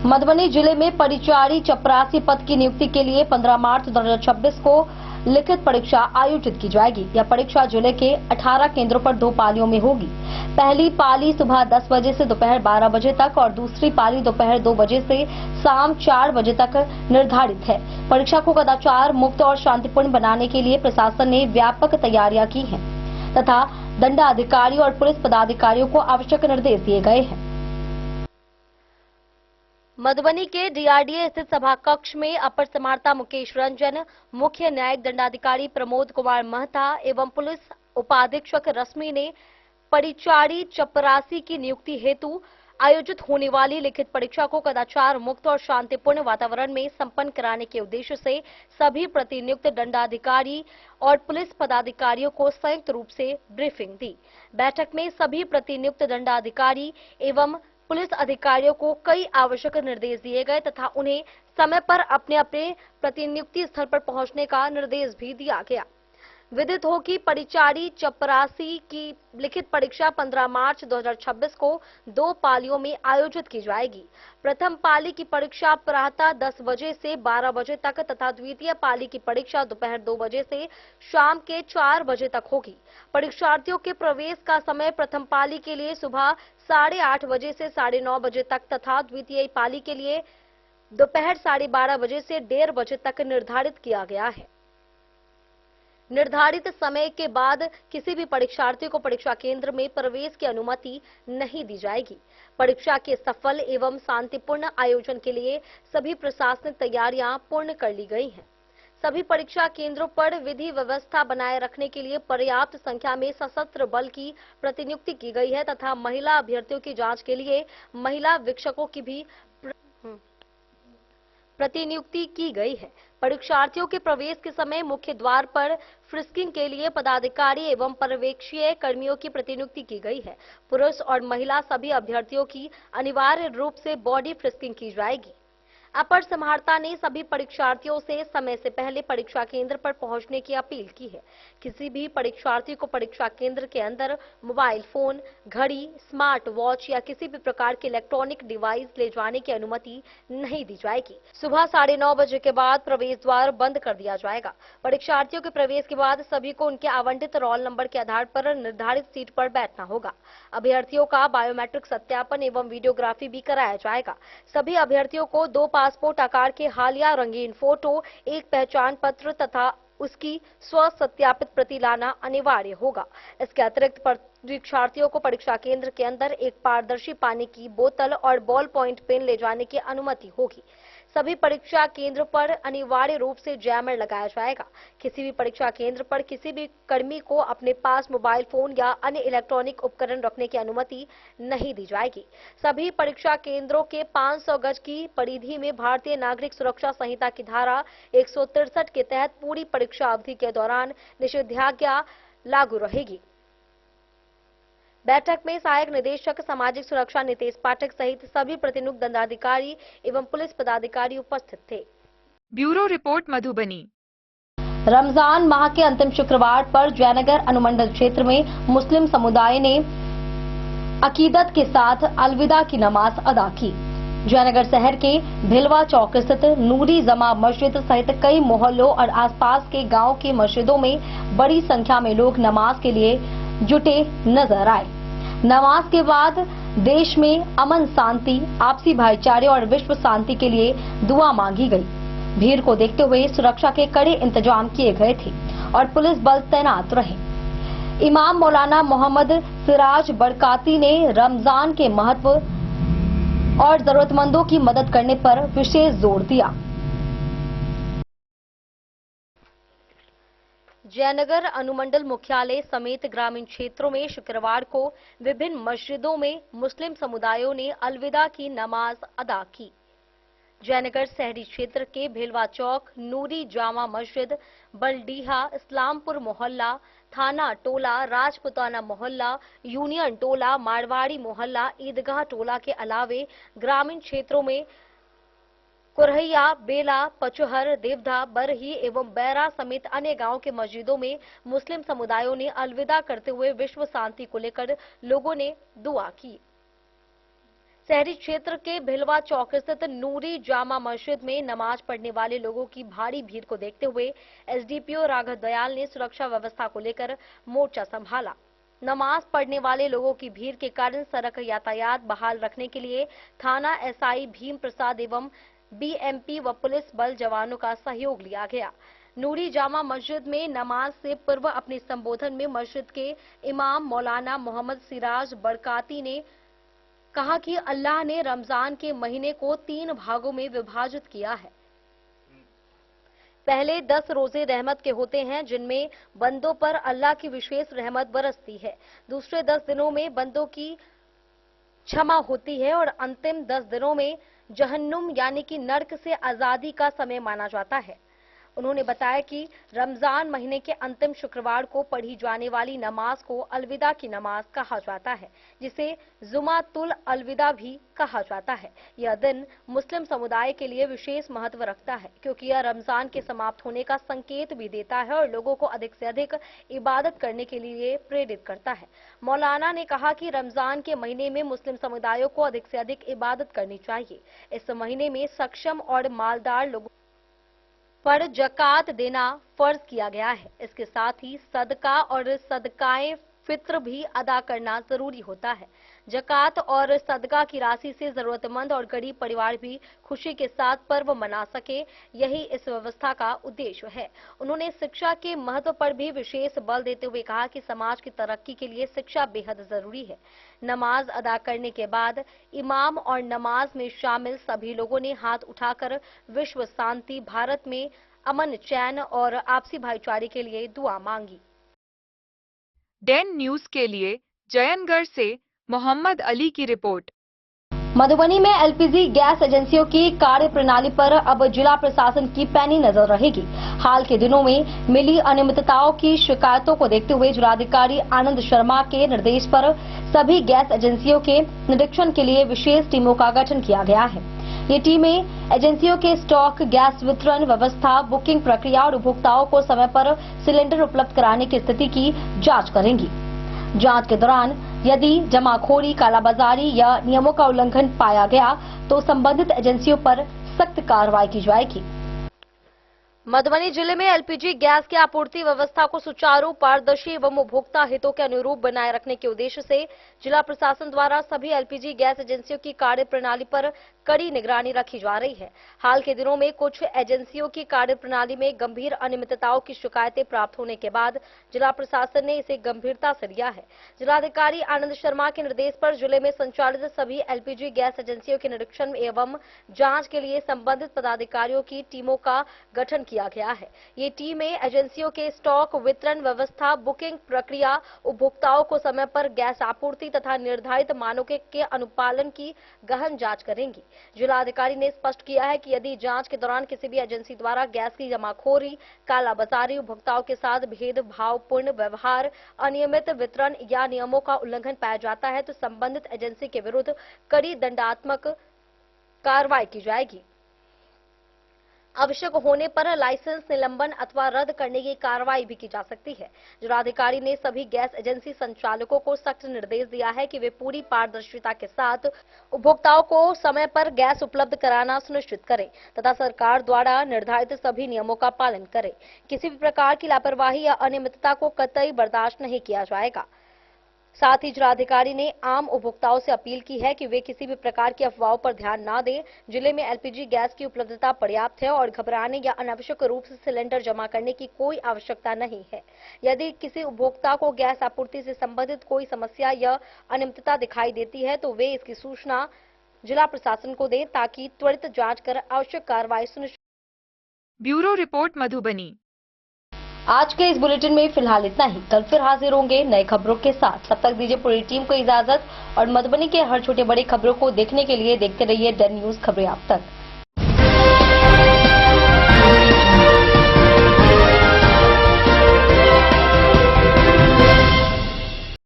मधुबनी जिले में परिचारी चपरासी पद की नियुक्ति के लिए 15 मार्च 2026 को लिखित परीक्षा आयोजित की जाएगी। यह परीक्षा जिले के 18 केंद्रों पर 2 पालियों में होगी। पहली पाली सुबह 10 बजे से दोपहर 12 बजे तक और दूसरी पाली दोपहर 2 बजे से शाम 4 बजे तक निर्धारित है। परीक्षा को कदाचार मुक्त और शांतिपूर्ण बनाने के लिए प्रशासन ने व्यापक तैयारियां की हैं तथा दंडाधिकारी और पुलिस पदाधिकारियों को आवश्यक निर्देश दिए गए हैं। मधुबनी के डीआरडीए स्थित सभा कक्ष में अपर समाहर्ता मुकेश रंजन, मुख्य न्यायिक दंडाधिकारी प्रमोद कुमार महता एवं पुलिस उपाधीक्षक रश्मि ने परिचारी चपरासी की नियुक्ति हेतु आयोजित होने वाली लिखित परीक्षा को कदाचार मुक्त और शांतिपूर्ण वातावरण में संपन्न कराने के उद्देश्य से सभी प्रतिनियुक्त दंडाधिकारी और पुलिस पदाधिकारियों को संयुक्त रूप से ब्रीफिंग दी। बैठक में सभी प्रतिनियुक्त दंडाधिकारी एवं पुलिस अधिकारियों को कई आवश्यक निर्देश दिए गए तथा उन्हें समय पर अपने अपने प्रतिनियुक्ति स्थल पर पहुंचने का निर्देश भी दिया गया। विदित हो कि परिचारी चपरासी की लिखित परीक्षा 15 मार्च 2026 को 2 पालियों में आयोजित की जाएगी। प्रथम पाली की परीक्षा प्रातः 10 बजे से 12 बजे तक तथा द्वितीय पाली की परीक्षा दोपहर 2 बजे से शाम के 4 बजे तक होगी। परीक्षार्थियों के प्रवेश का समय प्रथम पाली के लिए सुबह 8:30 बजे से 9:30 बजे तक तथा द्वितीय पाली के लिए दोपहर 12:30 बजे से 1:30 बजे तक निर्धारित किया गया है। निर्धारित समय के बाद किसी भी परीक्षार्थी को परीक्षा केंद्र में प्रवेश की अनुमति नहीं दी जाएगी। परीक्षा के सफल एवं शांतिपूर्ण आयोजन के लिए सभी प्रशासनिक तैयारियां पूर्ण कर ली गई हैं। सभी परीक्षा केंद्रों पर विधि व्यवस्था बनाए रखने के लिए पर्याप्त संख्या में सशस्त्र बल की प्रतिनियुक्ति की गई है तथा महिला अभ्यर्थियों की जांच के लिए महिला वीक्षकों की भी प्रतिनियुक्ति की गई है। परीक्षार्थियों के प्रवेश के समय मुख्य द्वार पर फ्रिस्किंग के लिए पदाधिकारी एवं पर्यवेक्षीय कर्मियों की प्रतिनियुक्ति की गई है। पुरुष और महिला सभी अभ्यर्थियों की अनिवार्य रूप से बॉडी फ्रिस्किंग की जाएगी। अपर समाहर्ता ने सभी परीक्षार्थियों से समय से पहले परीक्षा केंद्र पर पहुंचने की अपील की है। किसी भी परीक्षार्थी को परीक्षा केंद्र के अंदर मोबाइल फोन, घड़ी, स्मार्ट वॉच या किसी भी प्रकार के इलेक्ट्रॉनिक डिवाइस ले जाने की अनुमति नहीं दी जाएगी। सुबह 9:30 बजे के बाद प्रवेश द्वार बंद कर दिया जाएगा। परीक्षार्थियों के प्रवेश के बाद सभी को उनके आवंटित रोल नंबर के आधार पर निर्धारित सीट पर बैठना होगा। अभ्यर्थियों का बायोमेट्रिक सत्यापन एवं वीडियोग्राफी भी कराया जाएगा। सभी अभ्यर्थियों को 2 पासपोर्ट आकार के हालिया रंगीन फोटो, एक पहचान पत्र तथा उसकी स्व सत्यापित प्रति लाना अनिवार्य होगा। इसके अतिरिक्त परीक्षार्थियों को परीक्षा केंद्र के अंदर एक पारदर्शी पानी की बोतल और बॉल पॉइंट पेन ले जाने की अनुमति होगी। सभी परीक्षा केंद्र पर अनिवार्य रूप से जैमर लगाया जाएगा। किसी भी परीक्षा केंद्र पर किसी भी कर्मी को अपने पास मोबाइल फोन या अन्य इलेक्ट्रॉनिक उपकरण रखने की अनुमति नहीं दी जाएगी। सभी परीक्षा केंद्रों के 500 गज की परिधि में भारतीय नागरिक सुरक्षा संहिता की धारा 163 के तहत पूरी परीक्षा अवधि के दौरान निषेधाज्ञा लागू रहेगी। बैठक में सहायक निदेशक सामाजिक सुरक्षा नितेश पाठक सहित सभी प्रतिनियुक्त दंडाधिकारी एवं पुलिस पदाधिकारी उपस्थित थे। Bureau report Madhubani. रमजान माह के अंतिम शुक्रवार पर जयनगर अनुमंडल क्षेत्र में मुस्लिम समुदाय ने अकीदत के साथ अलविदा की नमाज अदा की। जयनगर शहर के भिलवा चौक स्थित नूरी जमा मस्जिद सहित कई मोहल्लों और आसपास के गांव की मस्जिदों में बड़ी संख्या में लोग नमाज के लिए जुटे नजर आए। नमाज के बाद देश में अमन, शांति, आपसी भाईचारे और विश्व शांति के लिए दुआ मांगी गई। भीड़ को देखते हुए सुरक्षा के कड़े इंतजाम किए गए थे और पुलिस बल तैनात रहे। इमाम मौलाना मोहम्मद सिराज बरकाती ने रमजान के महत्व और जरूरतमंदों की मदद करने पर विशेष जोर दिया। जयनगर अनुमंडल मुख्यालय समेत ग्रामीण क्षेत्रों में शुक्रवार को विभिन्न मस्जिदों में मुस्लिम समुदायों ने अलविदा की नमाज अदा की। जयनगर शहरी क्षेत्र के भेलवा चौक, नूरी जामा मस्जिद, बलडीहा, इस्लामपुर मोहल्ला, थाना टोला, राजपुताना मोहल्ला, यूनियन टोला, मारवाड़ी मोहल्ला, ईदगाह टोला के अलावे ग्रामीण क्षेत्रों में कुरहैया, बेला, पचहर, देवधा, बरही एवं बैरा समेत अन्य गांवों के मस्जिदों में मुस्लिम समुदायों ने अलविदा करते हुए विश्व शांति को लेकर लोगों ने दुआ की। शहरी क्षेत्र के भिलवा चौक स्थित नूरी जामा मस्जिद में नमाज पढ़ने वाले लोगों की भारी भीड़ को देखते हुए एसडीपीओ राघव दयाल ने सुरक्षा व्यवस्था को लेकर मोर्चा संभाला। नमाज पढ़ने वाले लोगों की भीड़ के कारण सड़क यातायात बहाल रखने के लिए थाना एसआई भीम प्रसाद एवं बीएमपी व पुलिस बल जवानों का सहयोग लिया गया। नूरी जामा मस्जिद में नमाज से पूर्व अपने संबोधन में मस्जिद के इमाम मौलाना मोहम्मद सिराज बरकाती ने कहा कि अल्लाह ने रमजान के महीने को 3 भागों में विभाजित किया है। पहले 10 रोजे रहमत के होते हैं जिनमें बंदों पर अल्लाह की विशेष रहमत बरसती है। दूसरे 10 दिनों में बंदों की क्षमा होती है और अंतिम 10 दिनों में जहन्नुम यानी कि नर्क से आजादी का समय माना जाता है। उन्होंने बताया कि रमजान महीने के अंतिम शुक्रवार को पढ़ी जाने वाली नमाज को अलविदा की नमाज कहा जाता है, जिसे जुमातुल अलविदा भी कहा जाता है। यह दिन मुस्लिम समुदाय के लिए विशेष महत्व रखता है क्योंकि यह रमजान के समाप्त होने का संकेत भी देता है और लोगों को अधिक से अधिक इबादत करने के लिए प्रेरित करता है। मौलाना ने कहा कि रमजान के महीने में मुस्लिम समुदायों को अधिक से अधिक इबादत करनी चाहिए। इस महीने में सक्षम और मालदार लोगों पर जकात देना फर्ज किया गया है। इसके साथ ही सदका और सदकाए फित्र भी अदा करना जरूरी होता है। जकात और सदका की राशि से जरूरतमंद और गरीब परिवार भी खुशी के साथ पर्व मना सके, यही इस व्यवस्था का उद्देश्य है। उन्होंने शिक्षा के महत्व पर भी विशेष बल देते हुए कहा कि समाज की तरक्की के लिए शिक्षा बेहद जरूरी है। नमाज अदा करने के बाद इमाम और नमाज में शामिल सभी लोगों ने हाथ उठाकर विश्व शांति, भारत में अमन, चैन और आपसी भाईचारे के लिए दुआ मांगी। डेन न्यूज के लिए जयनगढ़ से मोहम्मद अली की रिपोर्ट। मधुबनी में एलपीजी गैस एजेंसियों की कार्य प्रणाली पर अब जिला प्रशासन की पैनी नजर रहेगी। हाल के दिनों में मिली अनियमितताओं की शिकायतों को देखते हुए जिलाधिकारी आनंद शर्मा के निर्देश पर सभी गैस एजेंसियों के निरीक्षण के लिए विशेष टीमों का गठन किया गया है। ये टीमें एजेंसियों के स्टॉक, गैस वितरण व्यवस्था, बुकिंग प्रक्रिया और उपभोक्ताओं को समय पर सिलेंडर उपलब्ध कराने की स्थिति की जांच करेंगी। जांच के दौरान यदि जमाखोरी, कालाबाजारी या नियमों का उल्लंघन पाया गया तो संबंधित एजेंसियों पर सख्त कार्रवाई की जाएगी। मधुबनी जिले में एलपीजी गैस की आपूर्ति व्यवस्था को सुचारू, पारदर्शी एवं उपभोक्ता हितों के अनुरूप बनाए रखने के उद्देश्य से जिला प्रशासन द्वारा सभी एलपीजी गैस एजेंसियों की कार्य प्रणाली पर कड़ी निगरानी रखी जा रही है। हाल के दिनों में कुछ एजेंसियों की कार्य प्रणाली में गंभीर अनियमितताओं की शिकायतें प्राप्त होने के बाद जिला प्रशासन ने इसे गंभीरता से लिया है। जिलाधिकारी आनंद शर्मा के निर्देश पर जिले में संचालित सभी एलपीजी गैस एजेंसियों के निरीक्षण एवं जांच के लिए संबंधित पदाधिकारियों की टीमों का गठन किया गया है। ये टीमें एजेंसियों के स्टॉक, वितरण व्यवस्था, बुकिंग प्रक्रिया, उपभोक्ताओं को समय पर गैस आपूर्ति तथा निर्धारित मानकों के अनुपालन की गहन जांच करेंगी। जिलाधिकारी ने स्पष्ट किया है कि यदि जांच के दौरान किसी भी एजेंसी द्वारा गैस की जमाखोरी, कालाबाजारी, उपभोक्ताओं के साथ भेदभावपूर्ण व्यवहार, अनियमित वितरण या नियमों का उल्लंघन पाया जाता है तो संबंधित एजेंसी के विरुद्ध कड़ी दंडात्मक कार्रवाई की जाएगी। आवश्यक होने पर लाइसेंस निलंबन अथवा रद्द करने की कार्रवाई भी की जा सकती है। जिलाधिकारी ने सभी गैस एजेंसी संचालकों को सख्त निर्देश दिया है कि वे पूरी पारदर्शिता के साथ उपभोक्ताओं को समय पर गैस उपलब्ध कराना सुनिश्चित करें तथा सरकार द्वारा निर्धारित सभी नियमों का पालन करें। किसी भी प्रकार की लापरवाही या अनियमितता को कतई बर्दाश्त नहीं किया जाएगा। साथ ही जिलाधिकारी ने आम उपभोक्ताओं से अपील की है कि वे किसी भी प्रकार की अफवाहों पर ध्यान न दें। जिले में एलपीजी गैस की उपलब्धता पर्याप्त है और घबराने या अनावश्यक रूप से सिलेंडर जमा करने की कोई आवश्यकता नहीं है। यदि किसी उपभोक्ता को गैस आपूर्ति से संबंधित कोई समस्या या अनियमितता दिखाई देती है तो वे इसकी सूचना जिला प्रशासन को दें ताकि त्वरित जांच कर आवश्यक कार्रवाई सुनिश्चित। Bureau report Madhubani. आज के इस बुलेटिन में फिलहाल इतना ही। कल फिर हाजिर होंगे नए खबरों के साथ। तब तक दीजिए पूरी टीम को इजाजत और मधुबनी के हर छोटे बड़े खबरों को देखने के लिए देखते रहिए डन न्यूज खबरें आप तक।